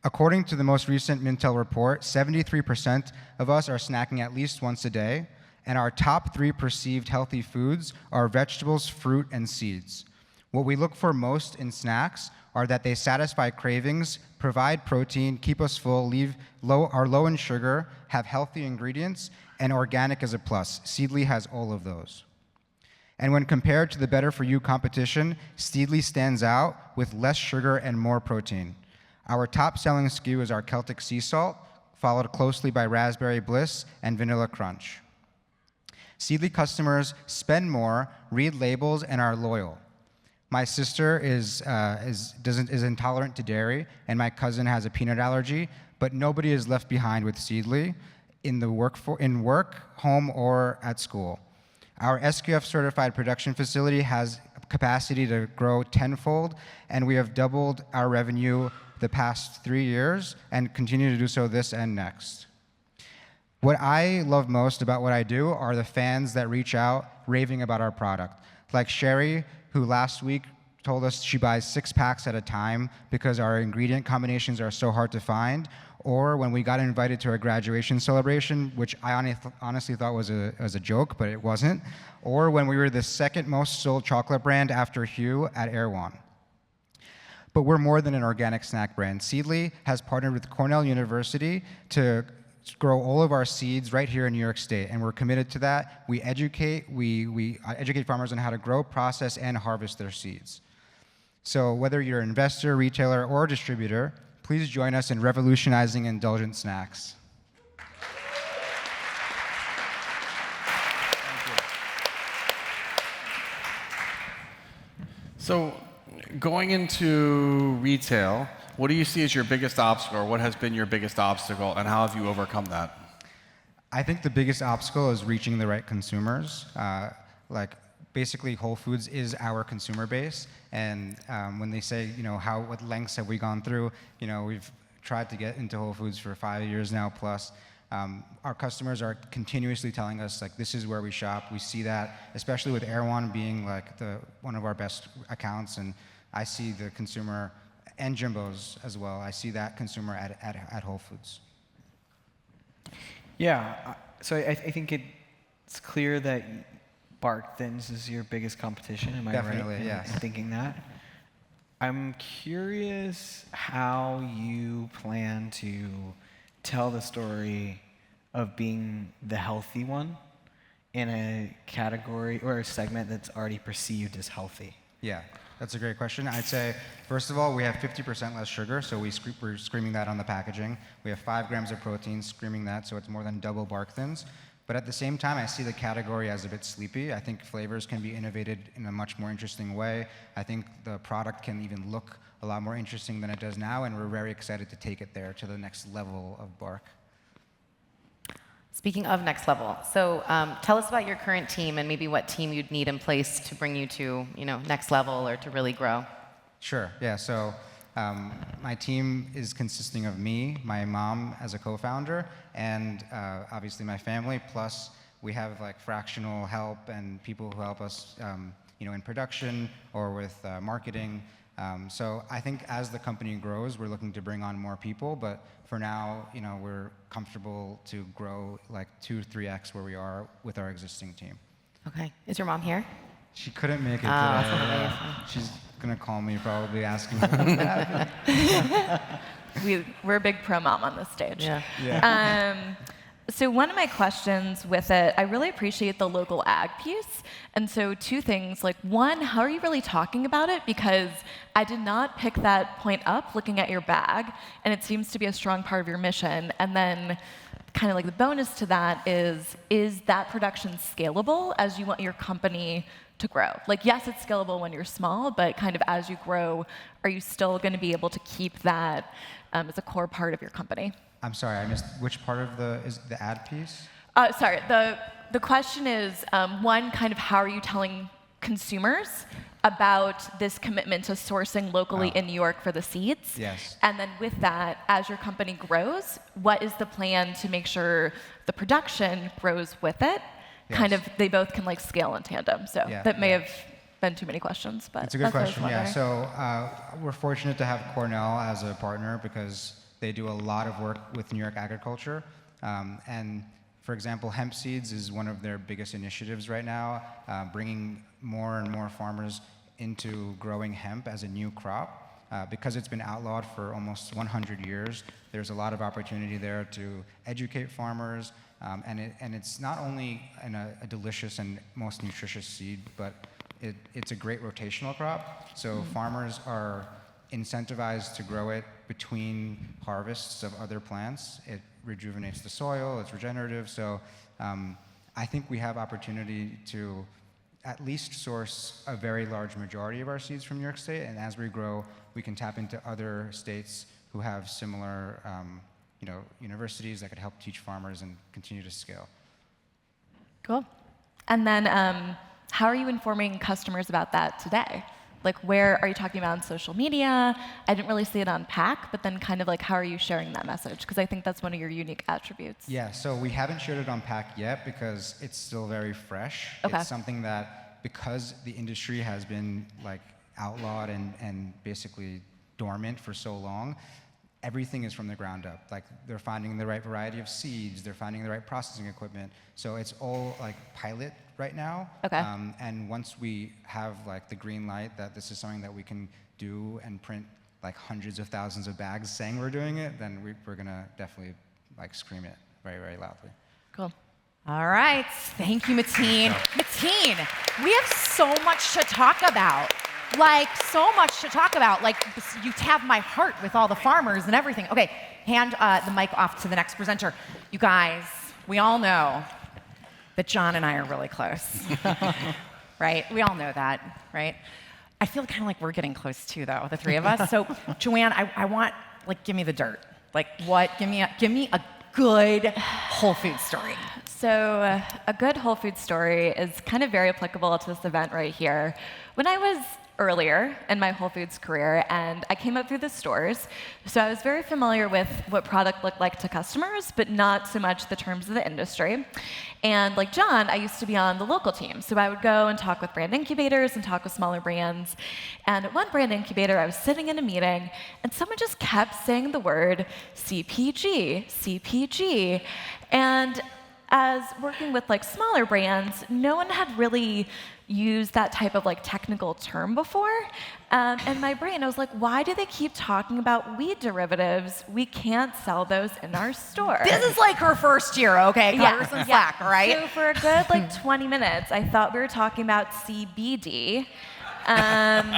According to the most recent Mintel report, 73% of us are snacking at least once a day, and our top 3 perceived healthy foods are vegetables, fruit, and seeds. What we look for most in snacks are that they satisfy cravings, provide protein, keep us full, are low in sugar, have healthy ingredients, and organic is a plus. Seedly has all of those. And when compared to the better-for-you competition, Seedly stands out with less sugar and more protein. Our top-selling SKU is our Celtic Sea Salt, followed closely by Raspberry Bliss and Vanilla Crunch. Seedly customers spend more, read labels, and are loyal. My sister is intolerant to dairy, and my cousin has a peanut allergy, but nobody is left behind with Seedly in work, home, or at school. Our SQF-certified production facility has capacity to grow tenfold, and we have doubled our revenue the past 3 years and continue to do so this and next. What I love most about what I do are the fans that reach out raving about our product. Like Sherry, who last week told us she buys 6 packs at a time because our ingredient combinations are so hard to find. Or when we got invited to our graduation celebration, which I honestly thought was a joke, but it wasn't. Or when we were the second most sold chocolate brand after Hue at Erewhon. But we're more than an organic snack brand. Seedly has partnered with Cornell University to grow all of our seeds right here in New York State, and we're committed to that. We educate farmers on how to grow, process, and harvest their seeds. So whether you're an investor, retailer, or distributor, please join us in revolutionizing indulgent snacks. So going into retail, what do you see as your biggest obstacle, or what has been your biggest obstacle, and how have you overcome that? I think the biggest obstacle is reaching the right consumers. Basically, Whole Foods is our consumer base, and when they say, what lengths have we gone through, we've tried to get into Whole Foods for 5 years now plus. Our customers are continuously telling us, this is where we shop. We see that, especially with Erewhon being one of our best accounts, and I see the consumer, and Jimbo's as well, I see that consumer at Whole Foods. Yeah, so I think it's clear that bark thins is your biggest competition. Am I Definitely, right yes. in thinking that? I'm curious how you plan to tell the story of being the healthy one in a category or a segment that's already perceived as healthy. Yeah, that's a great question. I'd say, first of all, we have 50% less sugar, so we're screaming that on the packaging. We have 5 grams of protein, screaming that, so it's more than double bark thins. But at the same time, I see the category as a bit sleepy. I think flavors can be innovated in a much more interesting way. I think the product can even look a lot more interesting than it does now, and we're very excited to take it there to the next level of bark. Speaking of next level, so tell us about your current team and maybe what team you'd need in place to bring you to next level or to really grow. Sure, yeah, so my team is consisting of me, my mom as a co-founder, and obviously my family, plus we have fractional help and people who help us in production or with marketing. So I think as the company grows, we're looking to bring on more people, but for now, we're comfortable to grow 2-3x where we are with our existing team. Okay, is your mom here? She couldn't make it today. She's gonna call me probably asking what happened. We're a big pro mom on this stage. Yeah. So one of my questions with it, I really appreciate the local ag piece. And so 2 things, one, how are you really talking about it? Because I did not pick that point up looking at your bag, and it seems to be a strong part of your mission. And then kind of the bonus to that is that production scalable as you want your company to grow? Yes, it's scalable when you're small, but kind of as you grow, are you still going to be able to keep that as a core part of your company? I'm sorry, I missed which part of the ad piece? Sorry, the question is, one, kind of how are you telling consumers about this commitment to sourcing locally in New York for the seeds? Yes. And then with that, as your company grows, what is the plan to make sure the production grows with it? Yes. Kind of, they both can scale in tandem. So that may have been too many questions, but it's a good that's what I was question. Yeah. wondering. So we're fortunate to have Cornell as a partner because they do a lot of work with New York agriculture. And for example, hemp seeds is one of their biggest initiatives right now, bringing more and more farmers into growing hemp as a new crop. Because it's been outlawed for almost 100 years, there's a lot of opportunity there to educate farmers. And it's not only a delicious and most nutritious seed, but it's a great rotational crop. So farmers are incentivized to grow it between harvests of other plants. It rejuvenates the soil, it's regenerative. So I think we have opportunity to at least source a very large majority of our seeds from New York State. And as we grow, we can tap into other states who have similar universities that could help teach farmers and continue to scale. Cool. And then how are you informing customers about that today? Like, where are you talking about on social media? I didn't really see it on pack, but then kind of like, how are you sharing that message? Because I think that's one of your unique attributes. Yeah, so we haven't shared it on pack yet because it's still very fresh. Okay. It's something that, because the industry has been like outlawed and basically dormant for so long, everything is from the ground up. Like, they're finding the right variety of seeds, they're finding the right processing equipment. So it's all like pilot right now. Okay. And once we have like the green light that this is something that we can do and print like hundreds of thousands of bags saying we're doing it, then we're gonna definitely like scream it very, very loudly. Cool. All right. Thank you, Mateen. Mateen, we have so much to talk about. Like, so much to talk about. Like, you have my heart with all the farmers and everything. Okay, hand the mic off to the next presenter. You guys, we all know that John and I are really close, right? We all know that, right? I feel kind of like we're getting close too, though, the three of us. So, Joanne, I want, like, give me the dirt. Like, what? Give me a good Whole Foods story. So a good Whole Foods story is kind of very applicable to this event right here. When I was earlier in my Whole Foods career, and I came up through the stores, so I was very familiar with what product looked like to customers, but not so much the terms of the industry. And like John, I used to be on the local team, so I would go and talk with brand incubators and talk with smaller brands. And at one brand incubator, I was sitting in a meeting, and someone just kept saying the word CPG, CPG. And as working with like smaller brands, no one had really used that type of like technical term before. And my brain, I was like, why do they keep talking about weed derivatives? We can't sell those in our store. This is like her first year, okay? Cut her some slack, all right? So for a good like 20 minutes, I thought we were talking about CBD. And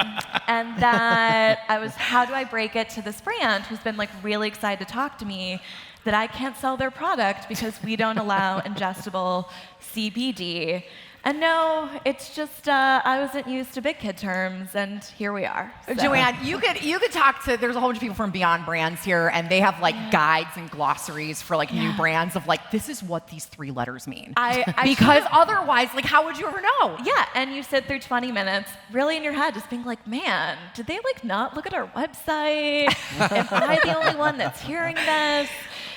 that I was, how do I break it to this brand who's been like really excited to talk to me that I can't sell their product because we don't allow ingestible CBD. And no, it's just I wasn't used to big kid terms, and here we are. So. Joanne, you could talk to, there's a whole bunch of people from BeyondBrands here, and they have like guides and glossaries for like new brands of like, this is what these 3 letters mean. Because otherwise, like, how would you ever know? Yeah, and you sit through 20 minutes, really in your head, just being like, man, did they like not look at our website? Am I the only one that's hearing this?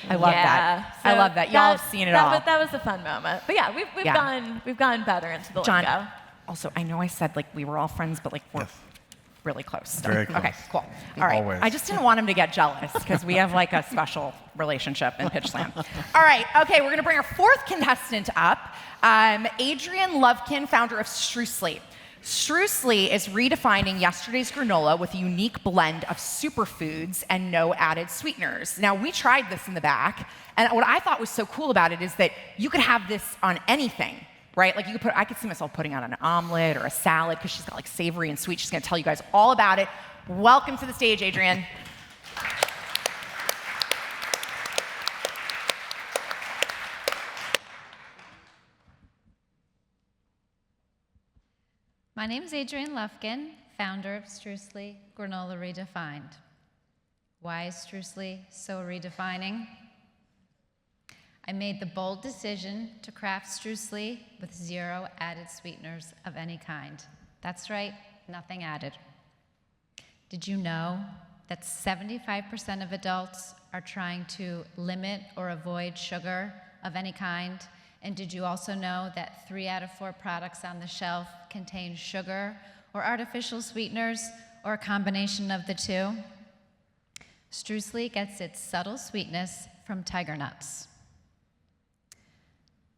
I love that. So I love that. Y'all have seen it all. But that was a fun moment. But yeah, we've gotten better into the John, lingo. also, I know I said like we were all friends, but like we're really close. Very close. Okay, cool. All right. Always. I just didn't want him to get jealous because we have like a special relationship in Pitch Slam. All right. Okay, we're gonna bring our 4th contestant up, Adrian Lovekin, founder of Strucely. Strucely is redefining yesterday's granola with a unique blend of superfoods and no added sweeteners. Now, we tried this in the back, and what I thought was so cool about it is that you could have this on anything, right? Like I could see myself putting on an omelet or a salad because she's got like savory and sweet. She's gonna tell you guys all about it. Welcome to the stage, Adrian. My name is Adrian Lufkin, founder of Strucely Granola Redefined. Why is Strucely so redefining? I made the bold decision to craft Strucely with 0 added sweeteners of any kind. That's right, nothing added. Did you know that 75% of adults are trying to limit or avoid sugar of any kind? And did you also know that 3 out of 4 products on the shelf contain sugar or artificial sweeteners or a combination of the 2? Strucely gets its subtle sweetness from tiger nuts.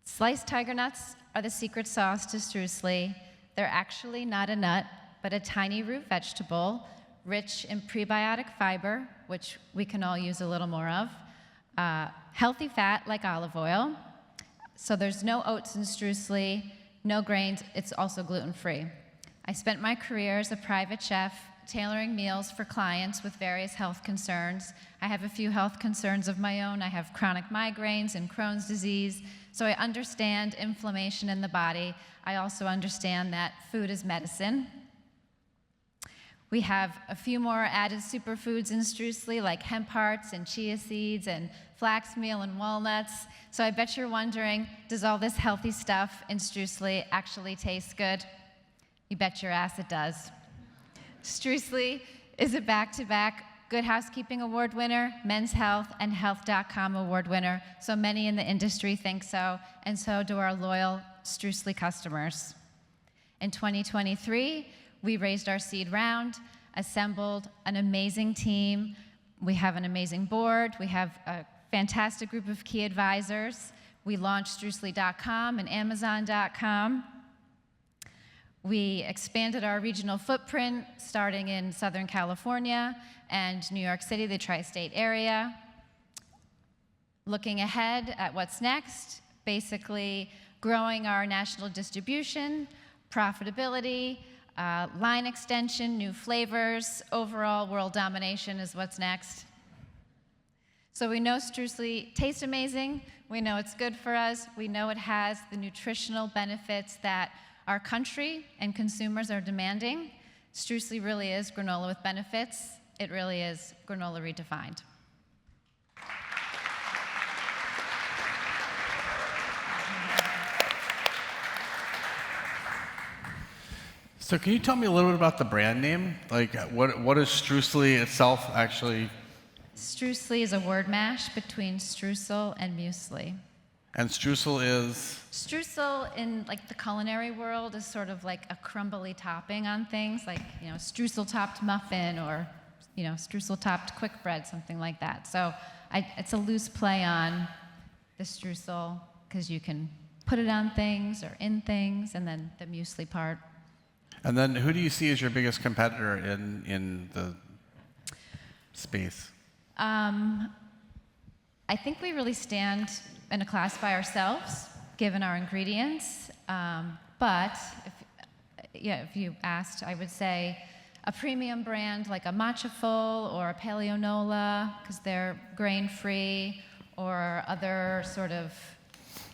Sliced tiger nuts are the secret sauce to Strucely. They're actually not a nut, but a tiny root vegetable rich in prebiotic fiber, which we can all use a little more of, healthy fat like olive oil. So there's no oats in Strucely, no grains, it's also gluten-free. I spent my career as a private chef tailoring meals for clients with various health concerns. I have a few health concerns of my own. I have chronic migraines and Crohn's disease, so I understand inflammation in the body. I also understand that food is medicine. We have a few more added superfoods in Strucely, like hemp hearts and chia seeds and flax meal and walnuts. So I bet you're wondering, does all this healthy stuff in Strucely actually taste good? You bet your ass it does. Streusely is a back-to-back Good Housekeeping Award winner, Men's Health, and Health.com Award winner. So many in the industry think so, and so do our loyal Streusely customers. In 2023, we raised our seed round, assembled an amazing team. We have an amazing board. We have a fantastic group of key advisors. We launched Streusely.com and Amazon.com. We expanded our regional footprint, starting in Southern California and New York City, the tri-state area. Looking ahead at what's next, basically growing our national distribution, profitability, line extension, new flavors, overall world domination is what's next. So we know Streusely tastes amazing, we know it's good for us, we know it has the nutritional benefits that our country and consumers are demanding. Streusely really is granola with benefits. It really is granola redefined. So can you tell me a little bit about the brand name? Like, what is Streusely itself actually? Streusely is a word mash between streusel and muesli. And streusel is? Streusel in like the culinary world is sort of like a crumbly topping on things, like streusel-topped muffin or streusel-topped quick bread, something like that. So it's a loose play on the streusel because you can put it on things or in things, and then the muesli part. And then who do you see as your biggest competitor in the space? I think we really stand in a class by ourselves, given our ingredients. But if you asked, I would say a premium brand like a Matcha Full or a Paleonola, because they're grain-free, or other sort of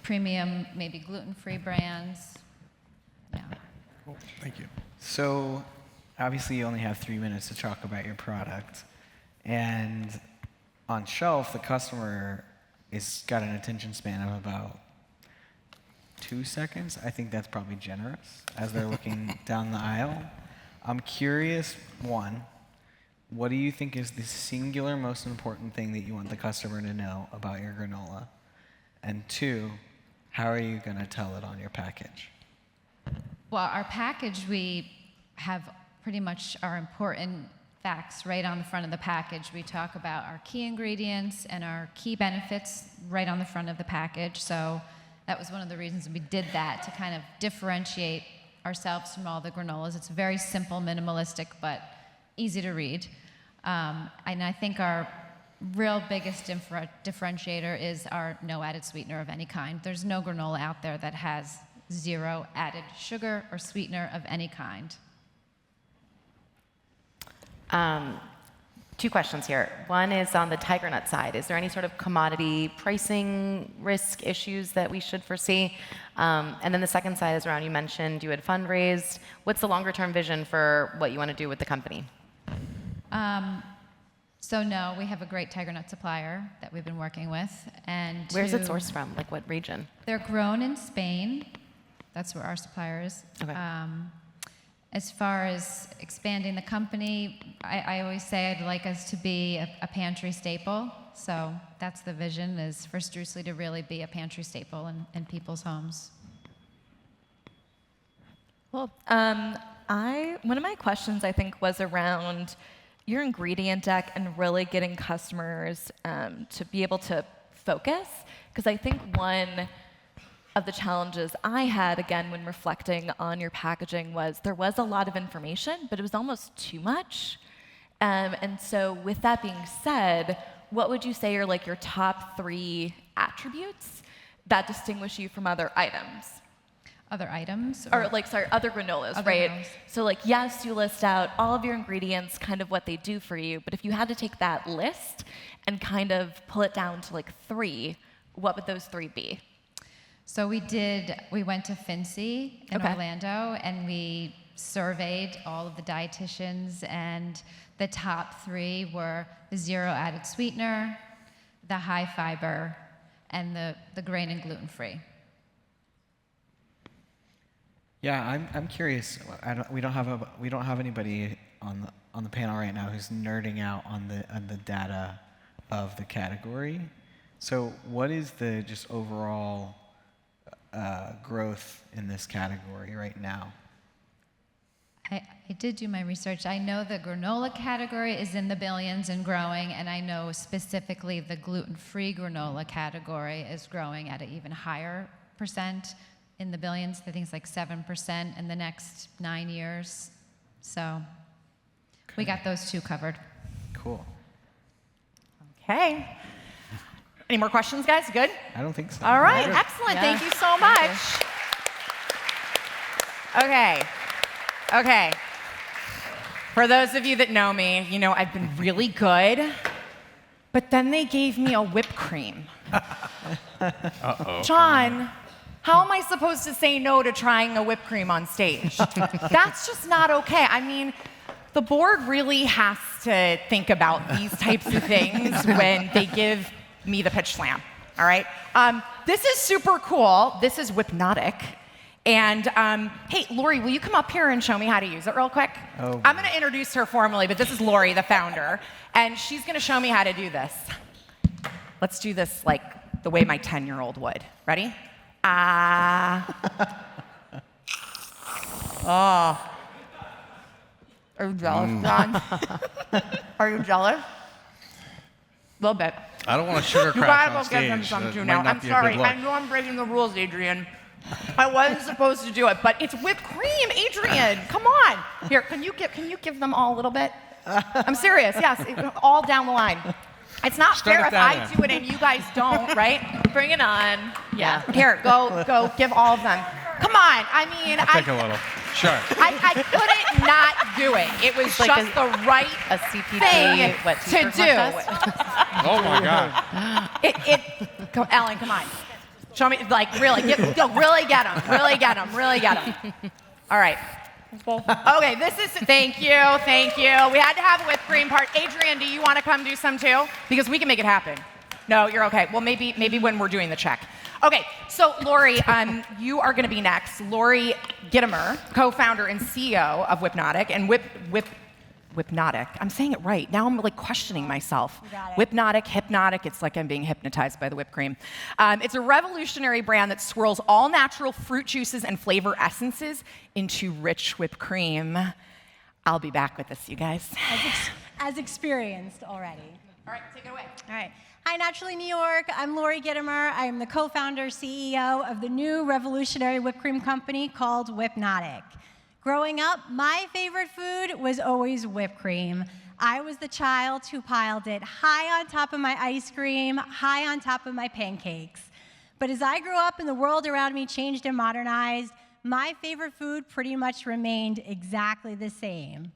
premium, maybe gluten-free brands. Yeah. Cool. Thank you. So obviously you only have 3 minutes to talk about your product. And on shelf, the customer is got an attention span of about 2 seconds. I think that's probably generous as they're looking down the aisle. I'm curious, one, what do you think is the singular most important thing that you want the customer to know about your granola? And two, how are you going to tell it on your package? Well, our package, we have pretty much our important facts right on the front of the package. We talk about our key ingredients and our key benefits right on the front of the package. So that was one of the reasons we did that, to kind of differentiate ourselves from all the granolas. It's very simple, minimalistic, but easy to read. And I think our real biggest differentiator is our no added sweetener of any kind. There's no granola out there that has 0 added sugar or sweetener of any kind. 2 questions here. One is on the tiger nut side. Is there any sort of commodity pricing risk issues that we should foresee? And then the second side is around, you mentioned you had fundraised. What's the longer term vision for what you want to do with the company? So no, we have a great tiger nut supplier that we've been working with. And where's it sourced from? Like what region? They're grown in Spain. That's where our supplier is. Okay. As far as expanding the company, I always say I'd like us to be a pantry staple. So that's the vision, is for Streusely to really be a pantry staple in people's homes. Well, one of my questions, I think, was around your ingredient deck and really getting customers to be able to focus. Because I think one of the challenges I had, again, when reflecting on your packaging, was there was a lot of information, but it was almost too much. And so with that being said, what would you say are like your top 3 attributes that distinguish you from other items? Other items? Or like, sorry, other granolas, other right? granolas. So like, yes, you list out all of your ingredients, kind of what they do for you, but if you had to take that list and kind of pull it down to like 3, what would those 3 be? So we went to FNCE in Orlando, and we surveyed all of the dietitians, and the top 3 were the 0 added sweetener, the high fiber, and the grain and gluten free. Yeah, I'm curious. We don't have anybody on the panel right now who's nerding out on the data of the category. So what is the just overall growth in this category right now? I did do my research. I know the granola category is in the billions and growing, and I know specifically the gluten-free granola category is growing at an even higher percent in the billions. I think it's like 7% in the next 9 years. So we got those two covered. Cool. Okay. Any more questions, guys? Good? I don't think so. All right, Good. excellent. Yeah. Thank you so much. Okay. For those of you that know me, you know I've been really good, but then they gave me a whipped cream. Uh-oh. John, how am I supposed to say no to trying a whipped cream on stage? That's just not okay. I mean, the board really has to think about these types of things when they give me the pitch slam, all right? This is super cool. This is Whipnotic. And hey, Lori, will you come up here and show me how to use it real quick? Oh. I'm going to introduce her formally, but this is Lori, the founder, and she's going to show me how to do this. Let's do this like the way my 10-year-old would. Ready? Oh. Are you jealous, John? Are you jealous? A little bit. I don't want to sugar You crash gotta on go get him stage. some That too might now. not I'm be a good sorry. look. I know I'm breaking the rules, Adrian. I wasn't supposed to do it, but it's whipped cream, Adrian. Come on. Here, can you give them all a little bit? I'm serious. Yes, all down the line. It's not Start fair at if that I end. do it and you guys don't, right? Bring it on. Yeah. Here, go, give all of them. Come on. I mean, Take a little. Sure. I couldn't not do it. It was like just the right A CPG thing wet to t-shirt do. contest? Oh my God. Go, Ellen, come on. Show me, like, really get them. Really get them. All right. Okay, this is, thank you. We had to have a whipped cream part. Adrian, do you want to come do some too? Because we can make it happen. No, you're okay. Well, maybe when we're doing the check. Okay, so Lori, you are going to be next. Lori Gitomer, co-founder and CEO of Whipnotic, and Whipnotic. I'm saying it right. Now I'm like questioning myself. You got it. Whipnotic, hypnotic. It's like I'm being hypnotized by the whipped cream. It's a revolutionary brand that swirls all natural fruit juices and flavor essences into rich whipped cream. I'll be back with this, you guys. As experienced already. All right, take it away. All right. Hi, Naturally New York. I'm Lori Gitomer. I am the co-founder, CEO of the new revolutionary whipped cream company called Whipnotic. Growing up, my favorite food was always whipped cream. I was the child who piled it high on top of my ice cream, high on top of my pancakes. But as I grew up and the world around me changed and modernized, my favorite food pretty much remained exactly the same.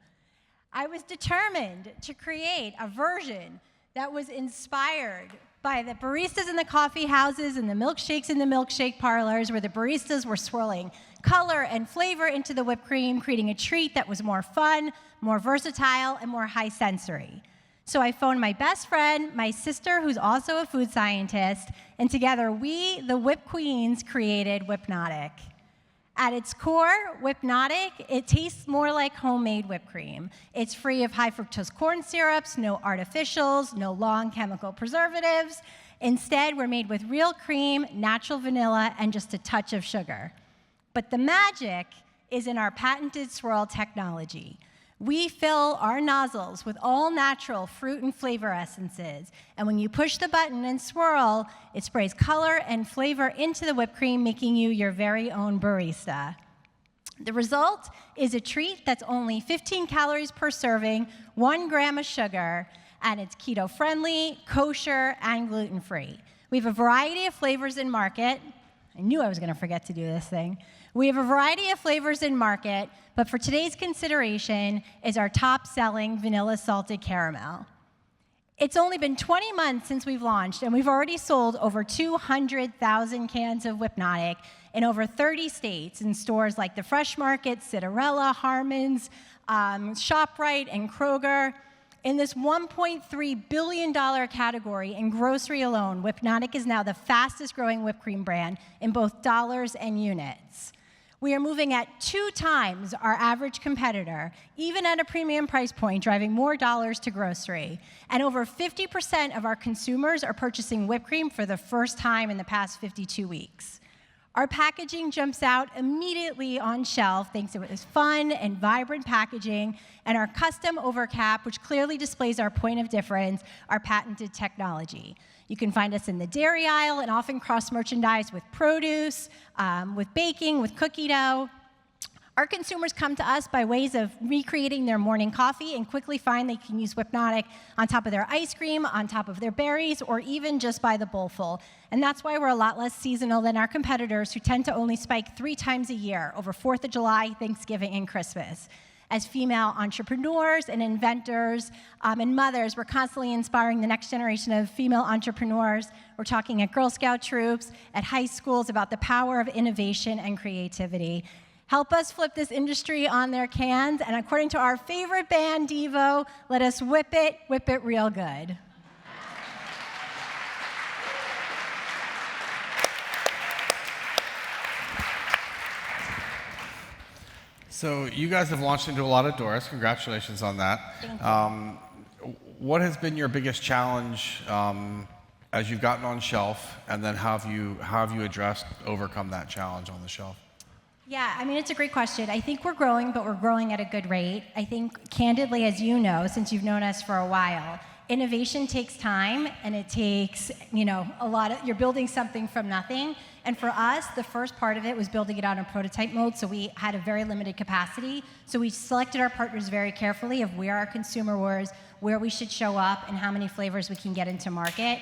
I was determined to create a version that was inspired by the baristas in the coffee houses and the milkshakes in the milkshake parlors, where the baristas were swirling color and flavor into the whipped cream, creating a treat that was more fun, more versatile, and more high sensory. So I phoned my best friend, my sister, who's also a food scientist, and together we, the Whip Queens, created Whipnotic. At its core, Whipnotic, it tastes more like homemade whipped cream. It's free of high fructose corn syrups, no artificials, no long chemical preservatives. Instead, we're made with real cream, natural vanilla, and just a touch of sugar. But the magic is in our patented swirl technology. We fill our nozzles with all natural fruit and flavor essences. And when you push the button and swirl, it sprays color and flavor into the whipped cream, making you your very own barista. The result is a treat that's only 15 calories per serving, 1 gram of sugar, and it's keto-friendly, kosher, and gluten-free. We have a variety of flavors in market. I knew I was going to forget to do this thing. We have a variety of flavors in market, but for today's consideration is our top-selling vanilla salted caramel. It's only been 20 months since we've launched, and we've already sold over 200,000 cans of Whipnotic in over 30 states in stores like the Fresh Market, Citarella, Harmon's, ShopRite, and Kroger. In this $1.3 billion category in grocery alone, Whipnotic is now the fastest growing whipped cream brand in both dollars and units. We are moving at 2 times our average competitor, even at a premium price point, driving more dollars to grocery. And over 50% of our consumers are purchasing whipped cream for the first time in the past 52 weeks. Our packaging jumps out immediately on shelf thanks to its fun and vibrant packaging and our custom overcap, which clearly displays our point of difference, our patented technology. You can find us in the dairy aisle and often cross-merchandise with produce, with baking, with cookie dough. Our consumers come to us by ways of recreating their morning coffee and quickly find they can use Whipnotic on top of their ice cream, on top of their berries, or even just by the bowlful. And that's why we're a lot less seasonal than our competitors who tend to only spike 3 times a year over 4th of July, Thanksgiving, and Christmas. As female entrepreneurs and inventors and mothers, we're constantly inspiring the next generation of female entrepreneurs. We're talking at Girl Scout troops, at high schools about the power of innovation and creativity. Help us flip this industry on their cans, and according to our favorite band, Devo, let us whip it real good. So you guys have launched into a lot of doors. Congratulations on that. Thank you. What has been your biggest challenge as you've gotten on shelf, and then how have you overcome that challenge on the shelf? Yeah, I mean, it's a great question. I think we're growing, but we're growing at a good rate. I think, candidly, as you know, since you've known us for a while, innovation takes time, and it takes, you're building something from nothing. And for us, the first part of it was building it out in prototype mode, so we had a very limited capacity. So we selected our partners very carefully of where our consumer was, where we should show up, and how many flavors we can get into market.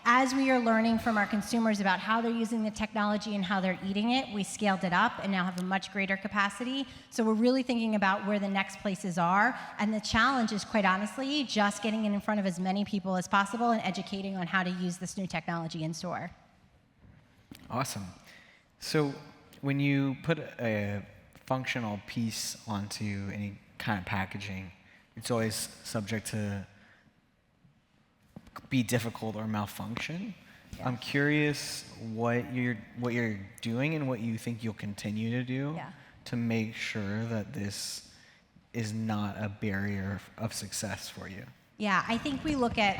As we are learning from our consumers about how they're using the technology and how they're eating it, we scaled it up and now have a much greater capacity. So we're really thinking about where the next places are. And the challenge is, quite honestly, just getting it in front of as many people as possible and educating on how to use this new technology in store. Awesome. So when you put a functional piece onto any kind of packaging, it's always subject to be difficult or malfunction. Yeah. I'm curious what you're doing and what you think you'll continue to do to make sure that this is not a barrier of success for you. Yeah, I think we look at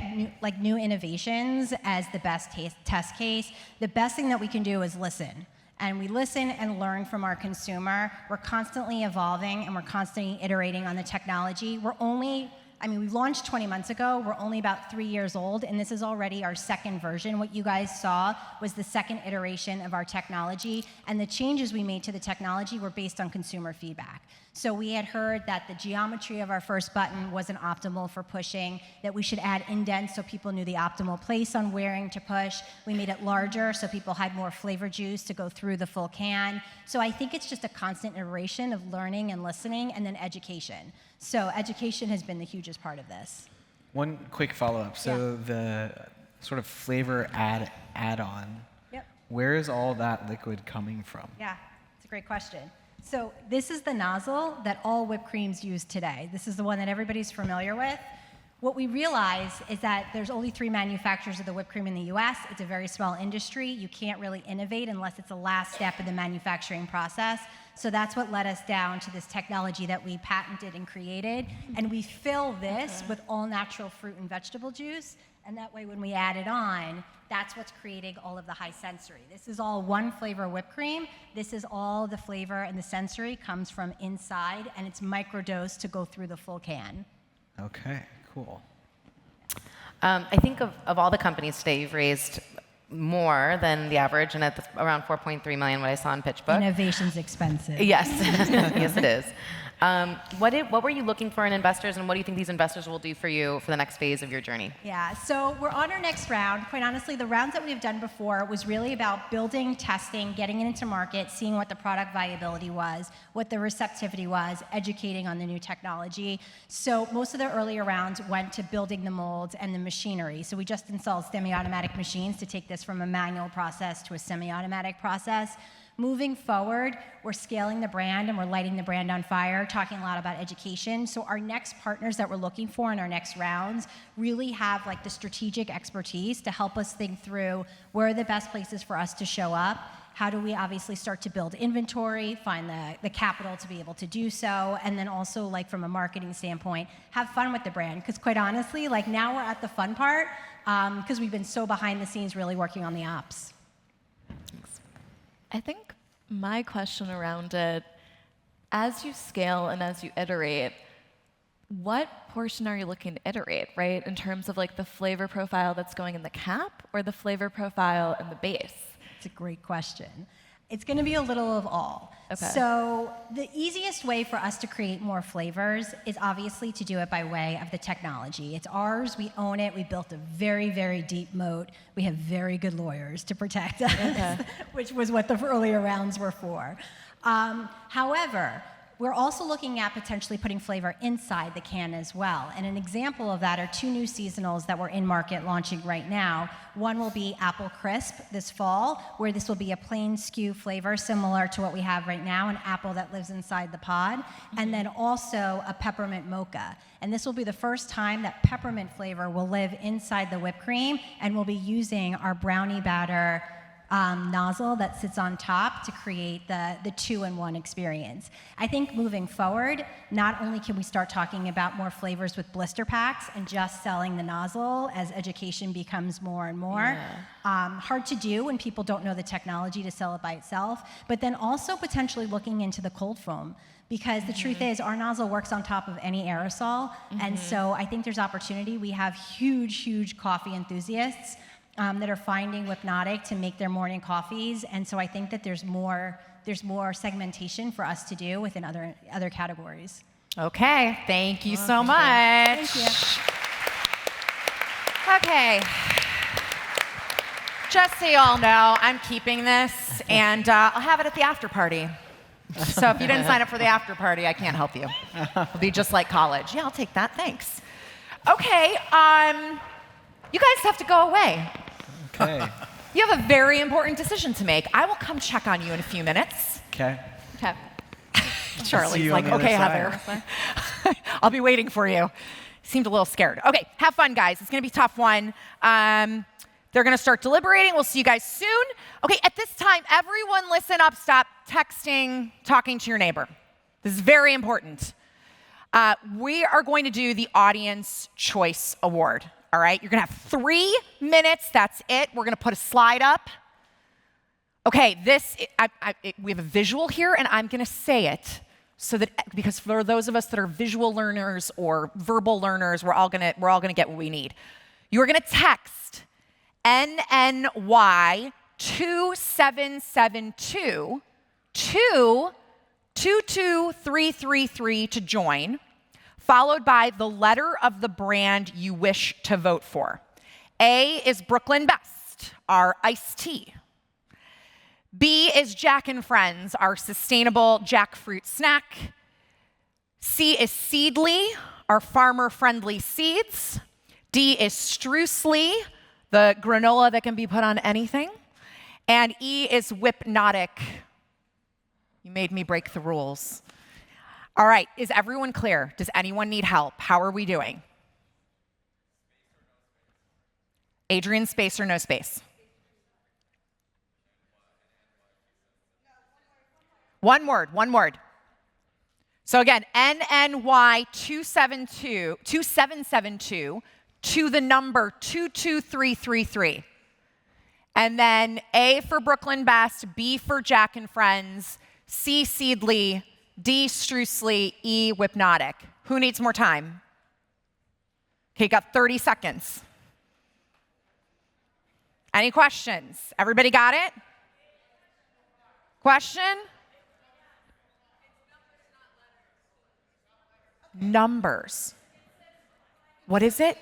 new innovations as the best test case. The best thing that we can do is listen. And we listen and learn from our consumer. We're constantly evolving and we're constantly iterating on the technology. We launched 20 months ago. We're only about 3 years old, and this is already our second version. What you guys saw was the second iteration of our technology, and the changes we made to the technology were based on consumer feedback. So we had heard that the geometry of our first button wasn't optimal for pushing, that we should add indents so people knew the optimal place on where to push. We made it larger so people had more flavor juice to go through the full can. So I think it's just a constant iteration of learning and listening and then education. So education has been the hugest part of this. One quick follow-up. So the sort of flavor add-on, where is all that liquid coming from? Yeah, it's a great question. So this is the nozzle that all whipped creams use today. This is the one that everybody's familiar with. What we realize is that there's only 3 manufacturers of the whipped cream in the US. It's a very small industry. You can't really innovate unless it's the last step of the manufacturing process. So that's what led us down to this technology that we patented and created. And we fill this with all natural fruit and vegetable juice. And that way, when we add it on, that's what's creating all of the high sensory. This is all one flavor whipped cream. This is all the flavor, and the sensory comes from inside, and it's microdosed to go through the full can. Okay, cool. I think of all the companies today, you've raised more than the average, and at around 4.3 million, what I saw in PitchBook. Innovation's expensive. Yes, yes it is. What were you looking for in investors, and what do you think these investors will do for you for the next phase of your journey? Yeah, so we're on our next round. Quite honestly, the rounds that we've done before was really about building, testing, getting it into market, seeing what the product viability was, what the receptivity was, educating on the new technology. So most of the earlier rounds went to building the molds and the machinery. So we just installed semi-automatic machines to take this from a manual process to a semi-automatic process. Moving forward, we're scaling the brand and we're lighting the brand on fire, talking a lot about education. So our next partners that we're looking for in our next rounds really have the strategic expertise to help us think through where are the best places for us to show up, How do we obviously start to build inventory, find the capital to be able to do so, and then also, like, from a marketing standpoint, have fun with the brand. Because quite honestly, like, now we're at the fun part because we've been so behind the scenes really working on the ops. I think my question around it, as you scale and as you iterate, what portion are you looking to iterate, right? In terms of like the flavor profile that's going in the cap or the flavor profile in the base? It's a great question. It's going to be a little of all. Okay. So the easiest way for us to create more flavors is obviously to do it by way of the technology. It's ours. We own it. We built a very, very deep moat. We have very good lawyers to protect us, which was what the earlier rounds were for. However, we're also looking at potentially putting flavor inside the can as well. And an example of that are 2 new seasonals that we're in market launching right now. One will be Apple Crisp this fall, where this will be a plain SKU flavor similar to what we have right now, an apple that lives inside the pod, and then also a peppermint mocha. And this will be the first time that peppermint flavor will live inside the whipped cream, and we'll be using our brownie batter nozzle that sits on top to create the 2-in-1 experience. I think moving forward, not only can we start talking about more flavors with blister packs and just selling the nozzle as education becomes more and more, hard to do when people don't know the technology to sell it by itself, but then also potentially looking into the cold foam. Because the truth is, our nozzle works on top of any aerosol, and so I think there's opportunity. We have huge, huge coffee enthusiasts that are finding Whipnotic to make their morning coffees, and so I think that there's more segmentation for us to do within other categories. Okay, thank you so much. Thank you. Okay. Just so you all know, I'm keeping this, and I'll have it at the after party. So if you didn't sign up for the after party, I can't help you. It'll be just like college. Yeah, I'll take that, thanks. Okay, you guys have to go away. Okay. You have a very important decision to make. I will come check on you in a few minutes. Okay. Okay. Charlie's like, okay, Heather. I'll be waiting for you. Seemed a little scared. Okay, have fun, guys. It's going to be a tough one. They're going to start deliberating. We'll see you guys soon. Okay, at this time, everyone listen up. Stop texting, talking to your neighbor. This is very important. We are going to do the Audience Choice Award. All right, you're going to have 3 minutes. That's it. We're going to put a slide up. Okay, we have a visual here, and I'm going to say it so that because for those of us that are visual learners or verbal learners, we're all going to get what we need. You are going to text NNY 2772 to 22333 to join, followed by the letter of the brand you wish to vote for. A is Brooklyn Best, our iced tea. B is Jack and Friends, our sustainable jackfruit snack. C is Seedly, our farmer-friendly seeds. D is Strucely, the granola that can be put on anything. And E is Whipnotic. You made me break the rules. All right, is everyone clear? Does anyone need help? How are we doing? Adrian, space or no space? One word. So again, NNY 2772 to the number 22333. And then A for Brooklyn Best, B for Jack and Friends, C Seedly, D Strucely, E Whipnotic. Who needs more time? Okay, got 30 seconds. Any questions? Everybody got it? Question? Numbers. What is it?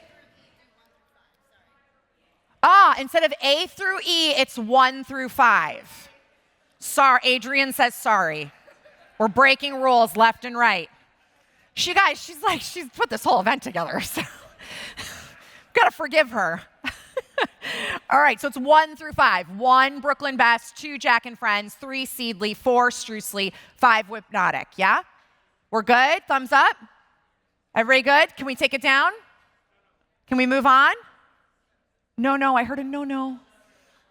Instead of A through E, it's 1 through 5. Sorry, Adrian says sorry. We're breaking rules left and right. She's put this whole event together, so gotta forgive her. All right, so it's 1 through 5. 1, Brooklyn Best, 2, Jack and Friends, 3, Seedly, 4, Strucely, 5, Whipnotic, yeah? We're good? Thumbs up? Everybody good? Can we take it down? Can we move on? No, I heard a no.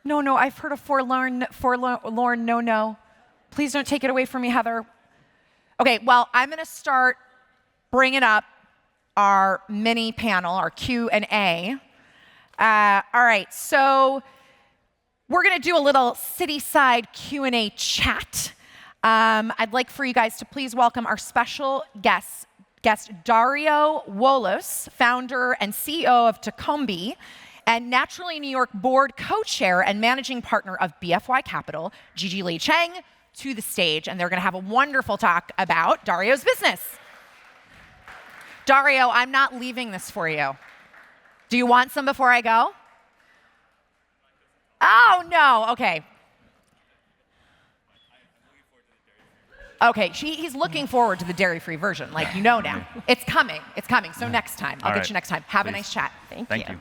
No, I've heard a forlorn, no. Please don't take it away from me, Heather. Okay, well, I'm going to start bringing up our mini panel, our Q&A. All right, so we're going to do a little city-side Q&A chat. I'd like for you guys to please welcome our special guest Dario Wolos, founder and CEO of Tacombi, and Naturally New York board co-chair and managing partner of BFY Capital, Gigi Lee Cheng, to the stage, and they're going to have a wonderful talk about Dario's business. Dario, I'm not leaving this for you. Do you want some before I go? Oh, no. Okay. Okay, he's looking forward to the dairy-free version, like you know now. It's coming. It's coming. So next time. I'll get you next time. Have a nice chat. Thank you.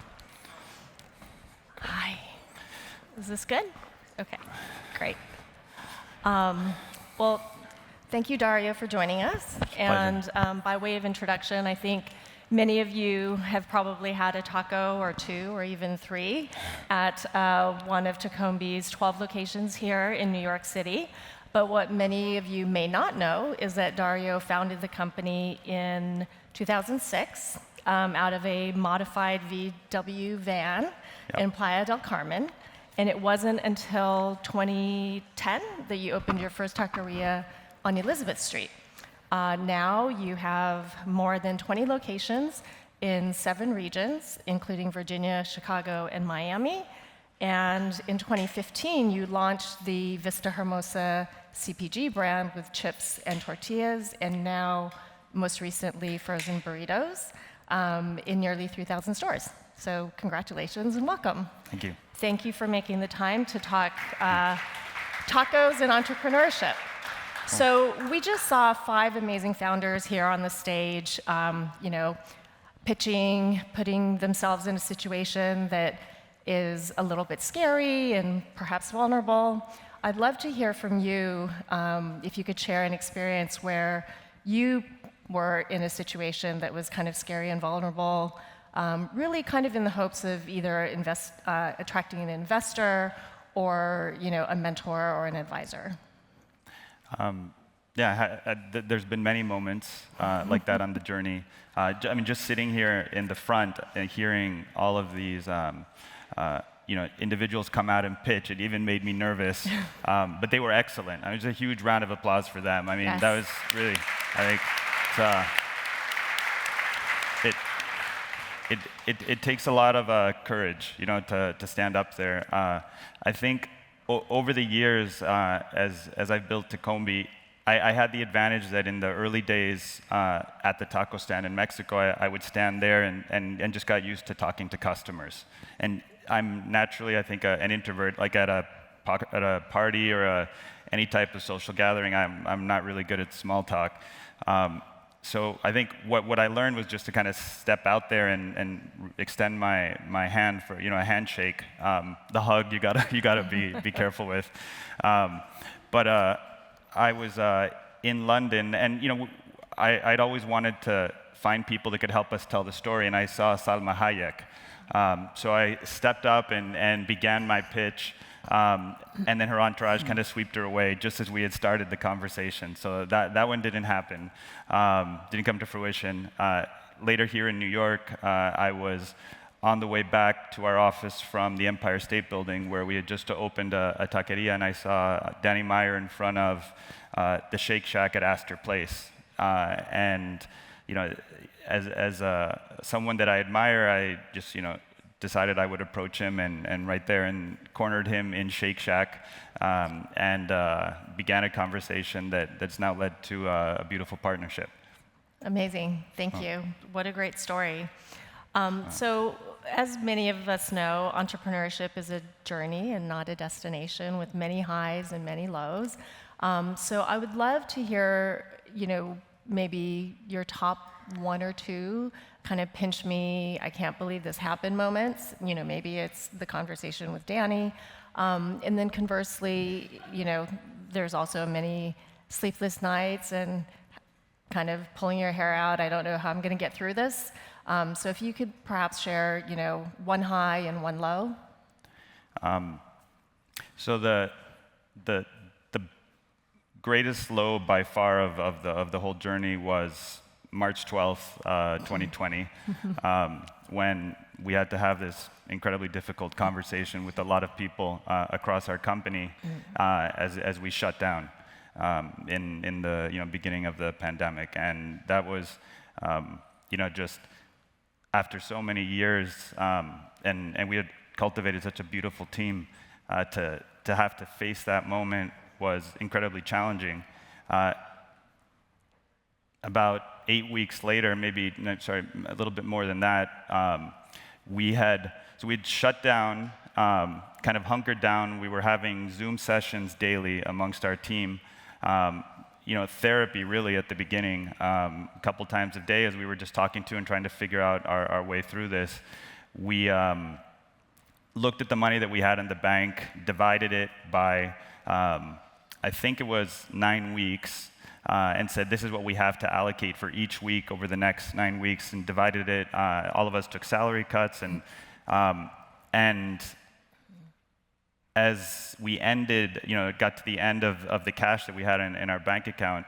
Hi. Is this good? Okay, great. Well, thank you, Dario, for joining us. And by way of introduction, I think many of you have probably had a taco or two or even three at one of Tacombi's 12 locations here in New York City. But what many of you may not know is that Dario founded the company in 2006 out of a modified VW van in Playa del Carmen. And it wasn't until 2010 that you opened your first taqueria on Elizabeth Street. Now you have more than 20 locations in 7 regions, including Virginia, Chicago, and Miami. And in 2015, you launched the Vista Hermosa CPG brand with chips and tortillas, and now, most recently, frozen burritos in nearly 3,000 stores. So congratulations and welcome. Thank you. Thank you for making the time to talk tacos and entrepreneurship. So we just saw 5 amazing founders here on the stage, pitching, putting themselves in a situation that is a little bit scary and perhaps vulnerable. I'd love to hear from you if you could share an experience where you were in a situation that was kind of scary and vulnerable, really kind of in the hopes of either attracting an investor or a mentor or an advisor. There's been many moments like that on the journey. I mean, just sitting here in the front and hearing all of these individuals come out and pitch, it even made me nervous. But they were excellent. It was a huge round of applause for them. I mean, that was really, I think, it takes a lot of courage, to stand up there. I think over the years, as I've built Tacombi, I had the advantage that in the early days at the taco stand in Mexico, I would stand there and just got used to talking to customers. And I'm naturally, I think, an introvert. Like at a party or any type of social gathering, I'm not really good at small talk. So I think what I learned was just to kind of step out there and extend my hand for a handshake. The hug you gotta be careful with. But I was in London, and I'd always wanted to find people that could help us tell the story, and I saw Salma Hayek. So I stepped up and began my pitch, and then her entourage kind of swept her away just as we had started the conversation. So that one didn't happen, didn't come to fruition. Later here in New York, I was on the way back to our office from the Empire State Building, where we had just opened a taqueria, and I saw Danny Meyer in front of the Shake Shack at Astor Place. And as someone that I admire, I just decided I would approach him and right there and cornered him in Shake Shack and began a conversation that's now led to a beautiful partnership. Amazing. Thank you. What a great story. So as many of us know, entrepreneurship is a journey and not a destination with many highs and many lows. So I would love to hear, maybe your top 1 or 2 kind of pinch me, I can't believe this happened moments. Maybe it's the conversation with Danny. And then conversely, there's also many sleepless nights and kind of pulling your hair out. I don't know how I'm going to get through this. So if you could perhaps share, 1 high and 1 low. So the greatest low by far of the whole journey was March 12th, 2020, when we had to have this incredibly difficult conversation with a lot of people across our company as we shut down in the beginning of the pandemic. And that was just after so many years, and we had cultivated such a beautiful team, to have to face that moment was incredibly challenging. About 8 weeks later, maybe, no, sorry, a little bit more than that, we'd shut down, kind of hunkered down. We were having Zoom sessions daily amongst our team. Therapy really at the beginning, a couple times a day as we were just talking to and trying to figure out our way through this. We looked at the money that we had in the bank, divided it by, I think it was 9 weeks, and said, this is what we have to allocate for each week over the next 9 weeks, and divided it. All of us took salary cuts, and as we ended, got to the end of the cash that we had in our bank account,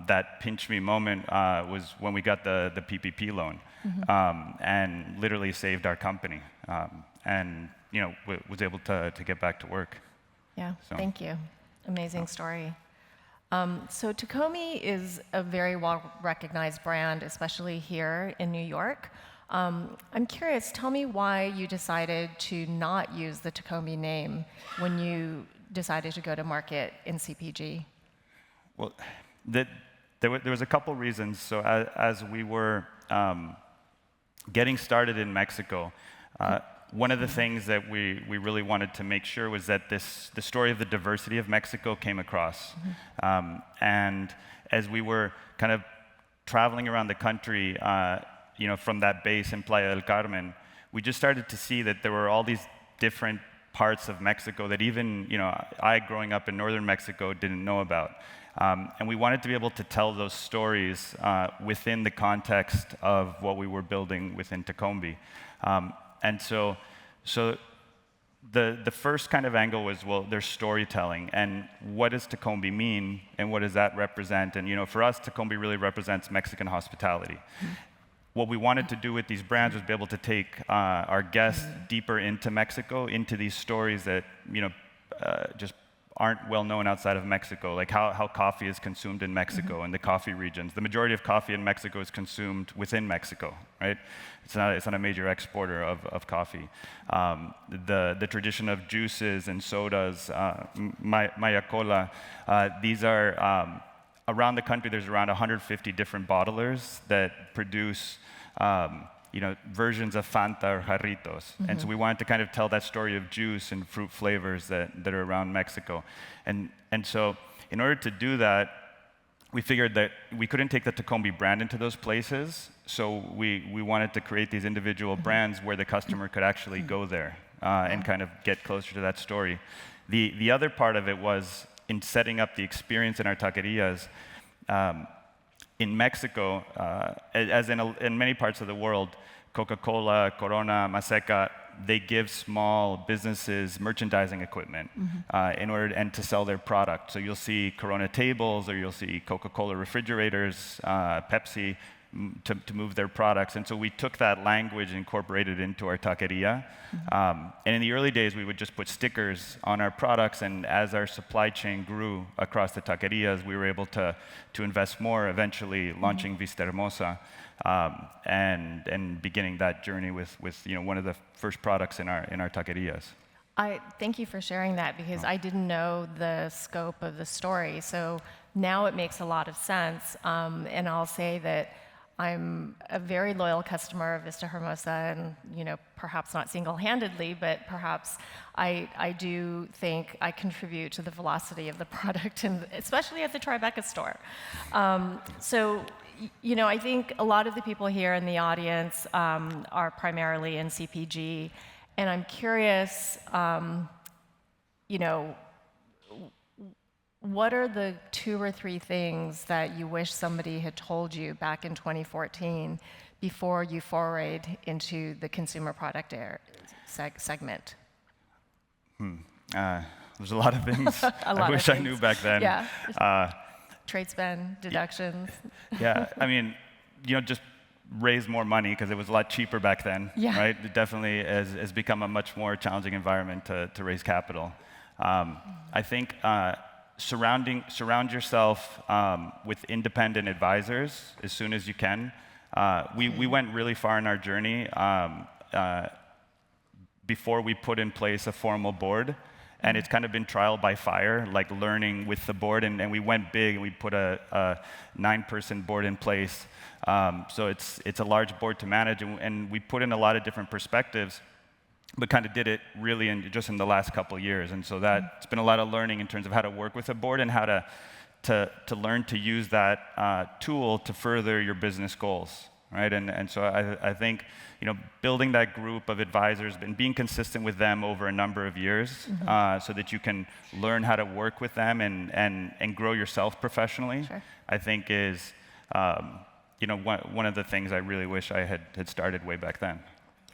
that pinch me moment was when we got the PPP loan, and literally saved our company, and was able to get back to work. Yeah, thank you. Amazing story. So Takomi is a very well-recognized brand, especially here in New York. I'm curious, tell me why you decided to not use the Takomi name when you decided to go to market in CPG. Well, there was a couple reasons. So as we were getting started in Mexico, one of the things that we really wanted to make sure was that the story of the diversity of Mexico came across. And as we were kind of traveling around the country, from that base in Playa del Carmen, we just started to see that there were all these different parts of Mexico that even, I, growing up in northern Mexico, didn't know about. And we wanted to be able to tell those stories within the context of what we were building within Takombi. And so the first kind of angle was, well, there's storytelling, and what does Takombi mean, and what does that represent? And for us, Takombi really represents Mexican hospitality. What we wanted to do with these brands was be able to take our guests deeper into Mexico, into these stories that just aren't well known outside of Mexico, like how coffee is consumed in Mexico and the coffee regions. The majority of coffee in Mexico is consumed within Mexico, right? It's not a major exporter of coffee. The tradition of juices and sodas, Maya Cola, these are around the country. There's around 150 different bottlers that produce versions of Fanta or Jarritos. And so we wanted to kind of tell that story of juice and fruit flavors that are around Mexico. And so in order to do that, we figured that we couldn't take the Takombi brand into those places. So we wanted to create these individual brands where the customer could actually go there and kind of get closer to that story. The other part of it was in setting up the experience in our taquerias. In Mexico, as in many parts of the world, Coca-Cola, Corona, Maseca, they give small businesses merchandising equipment in order to sell their product. So you'll see Corona tables, or you'll see Coca-Cola refrigerators, Pepsi, to move their products. And so we took that language and incorporated it into our taqueria. And in the early days, we would just put stickers on our products, and as our supply chain grew across the taquerias, we were able to invest more, eventually launching Vista Hermosa, and beginning that journey with one of the first products in our taquerias. I thank you for sharing that, because I didn't know the scope of the story. So now it makes a lot of sense. And I'll say that I'm a very loyal customer of Vista Hermosa, and perhaps not single-handedly, but perhaps I do think I contribute to the velocity of the product, and especially at the Tribeca store. So I think a lot of the people here in the audience are primarily in CPG, and I'm curious, what are the 2 or 3 things that you wish somebody had told you back in 2014 before you forayed into the consumer product segment? there's a lot of things I wish I knew back then. Yeah. Trade spend, deductions. Yeah, I mean, just raise more money because it was a lot cheaper back then, right? It definitely has become a much more challenging environment to raise capital. I think surround yourself with independent advisors as soon as you can. We went really far in our journey before we put in place a formal board. And it's kind of been trial by fire, like learning with the board. And we went big, and we put a 9-person board in place. So it's a large board to manage, and we put in a lot of different perspectives, but kind of did it really just in the last couple of years. And so it's been a lot of learning in terms of how to work with a board and how to learn to use that tool to further your business goals, right? And so I think building that group of advisors and being consistent with them over a number of years so that you can learn how to work with them and grow yourself professionally, I think is one of the things I really wish I had started way back then.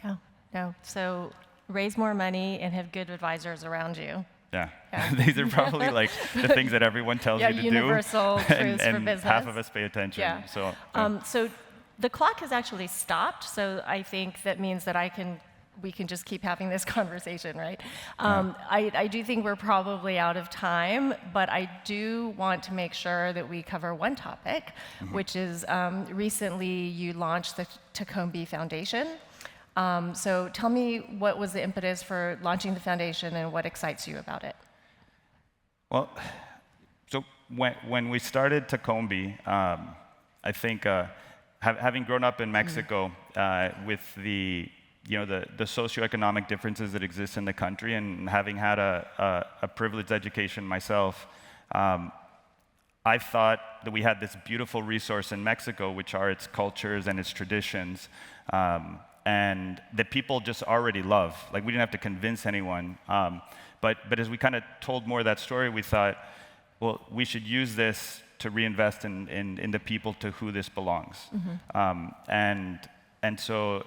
Yeah, no. So raise more money and have good advisors around you. Yeah. These are probably like the things that everyone tells you to do. Universal truths for and business. half of us pay attention. Yeah. So the clock has actually stopped, so I think that means that we can just keep having this conversation, right? I do think we're probably out of time, but I do want to make sure that we cover one topic, which is recently you launched the Tacombe Foundation. So tell me, what was the impetus for launching the foundation and what excites you about it? Well, so when we started Tacombe, I think having grown up in Mexico with the socioeconomic differences that exist in the country, and having had a privileged education myself, I thought that we had this beautiful resource in Mexico, which are its cultures and its traditions, and that people just already love. Like, we didn't have to convince anyone. But as we kind of told more of that story, we thought, well, we should use this to reinvest in the people to who this belongs. And so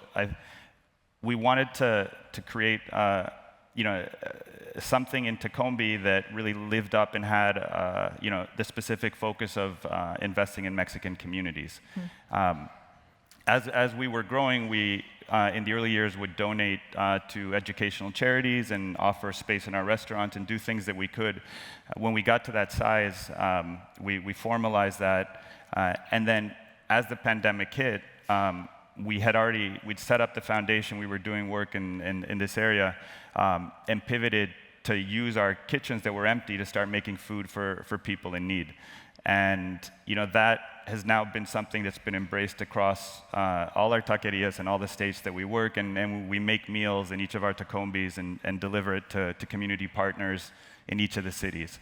we wanted to create something in Tacombe that really lived up and had the specific focus of investing in Mexican communities. As we were growing, we in the early years would donate to educational charities and offer space in our restaurant and do things that we could. When we got to that size, we formalized that, and then as the pandemic hit, we'd set up the foundation. We were doing work in this area, and pivoted to use our kitchens that were empty to start making food for people in need. And that has now been something that's been embraced across all our taquerias and all the states that we work, and we make meals in each of our Tacombes and deliver it to community partners in each of the cities.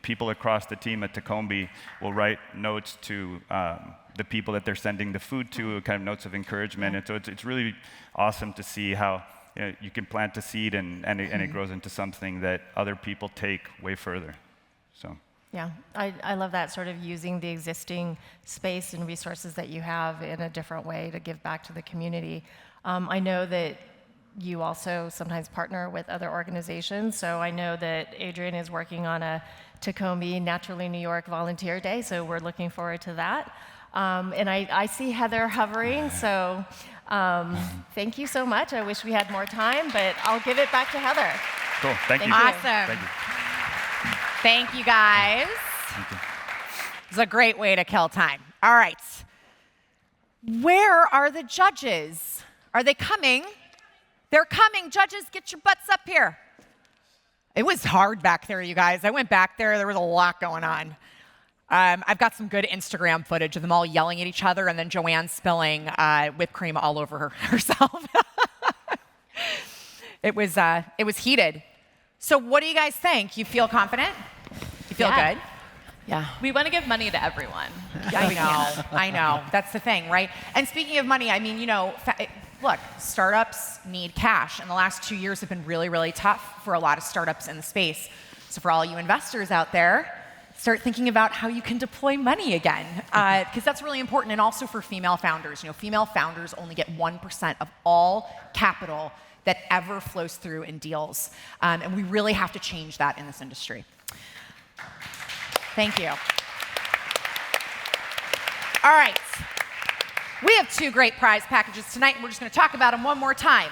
People across the team at Tacombe will write notes to the people that they're sending the food to, kind of notes of encouragement. And so it's really awesome to see how you can plant a seed and it grows into something that other people take way further. So. Yeah, I love that, sort of using the existing space and resources that you have in a different way to give back to the community. I know that you also sometimes partner with other organizations, so I know that Adrian is working on a Tacombe Naturally New York Volunteer Day, so we're looking forward to that. And I see Heather hovering, so thank you so much. I wish we had more time, but I'll give it back to Heather. Cool, thank you. Awesome. Thank you. Thank you, guys. Thank you. It's a great way to kill time. All right. Where are the judges? Are they coming? They're coming. Judges, get your butts up here. It was hard back there, you guys. I went back there. There was a lot going on. I've got some good Instagram footage of them all yelling at each other and then Joanne spilling whipped cream all over herself. It was heated. So what do you guys think? You feel confident? You feel good? Yeah. We want to give money to everyone. I know. That's the thing, right? And speaking of money, I mean, look, startups need cash, and the last 2 years have been really, really tough for a lot of startups in the space. So for all you investors out there, start thinking about how you can deploy money again, because that's really important, and also for female founders. Female founders only get 1% of all capital that ever flows through in deals. And we really have to change that in this industry. Thank you. All right. We have 2 great prize packages tonight, and we're just going to talk about them one more time.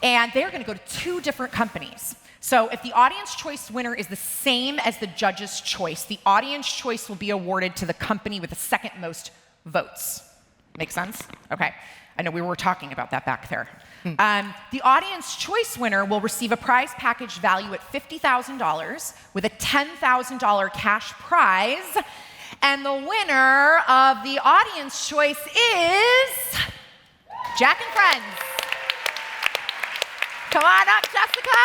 And they're going to go to 2 different companies. So if the audience choice winner is the same as the judge's choice, the audience choice will be awarded to the company with the second most votes. Make sense? Okay. I know we were talking about that back there. The audience choice winner will receive a prize package value at $50,000 with a $10,000 cash prize. And the winner of the audience choice is Jack and Friends. Come on up, Jessica.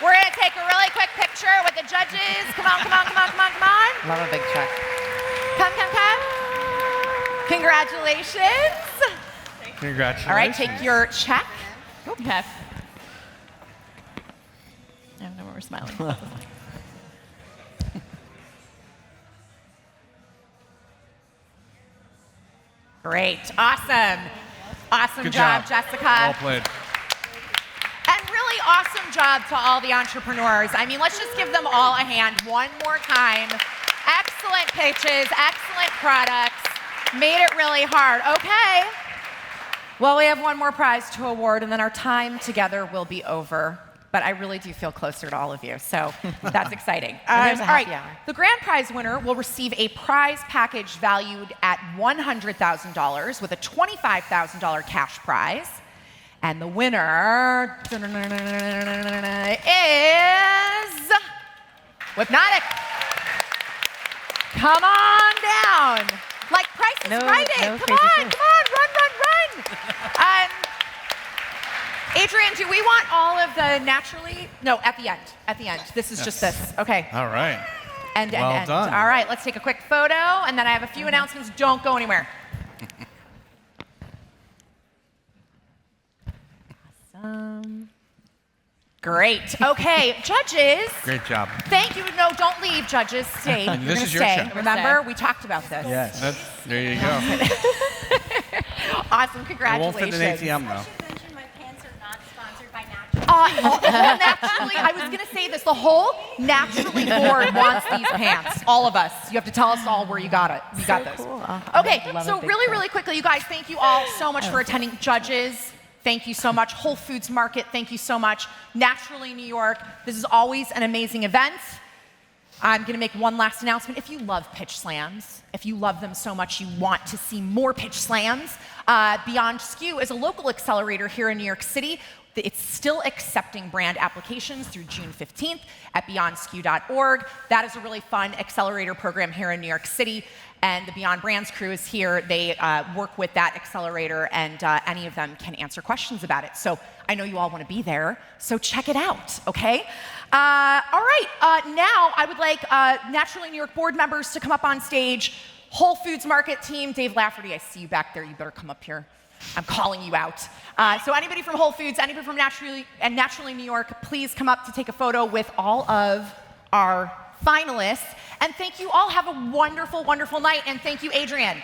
We're going to take a really quick picture with the judges. Come on, come on, come on, come on, come on. Love a big check. Come, come, come. Congratulations. Congratulations. All right, take your check. Okay. I don't know where we're smiling. Great. Awesome. Awesome Good job, job. Jessica. Well played. And really awesome job to all the entrepreneurs. I mean, let's just give them all a hand one more time. Excellent pitches, excellent products. Made it really hard. Okay. Well, we have one more prize to award, and then our time together will be over. But I really do feel closer to all of you, so that's exciting. There's a all right, happy hour. the grand prize winner will receive a prize package valued at $100,000 with a $25,000 cash prize. And the winner is Whipnotic. Come on down. Like Price is Right. no Come on, come on, run, run, run. Adrian, do we want all of the naturally? No, at the end. At the end. This is just this. Okay. All right. End, Well end. done. All right, let's take a quick photo, and then I have a few announcements. Don't go anywhere. Awesome. Great. Okay, judges. Great job. Thank you. No, don't leave, judges. Stay. You're This gonna is your stay. show. Remember, we talked about this. Yes. There you go. Awesome. It won't Congratulations. fit an ATM, though. Naturally, I was going to say this. The whole Naturally board wants these pants. All of us. You have to tell us all where you got it. You got those. Cool. Okay, so really quickly, you guys, thank you all so much for attending. Judges, thank you so much. Whole Foods Market, thank you so much. Naturally New York, this is always an amazing event. I'm going to make one last announcement. If you love pitch slams, if you love them so much you want to see more pitch slams, BeyondSKU is a local accelerator here in New York City. It's still accepting brand applications through June 15th at BeyondSKU.org. That is a really fun accelerator program here in New York City. And the BeyondBrands crew is here. They work with that accelerator, and any of them can answer questions about it. So I know you all want to be there, so check it out, okay? All right, now I would like Naturally New York board members to come up on stage. Whole Foods Market team, Dave Lafferty, I see you back there. You better come up here. I'm calling you out. So anybody from Whole Foods, anybody from Naturally New York, please come up to take a photo with all of our finalists. And thank you all. Have a wonderful, wonderful night. And thank you, Adrian.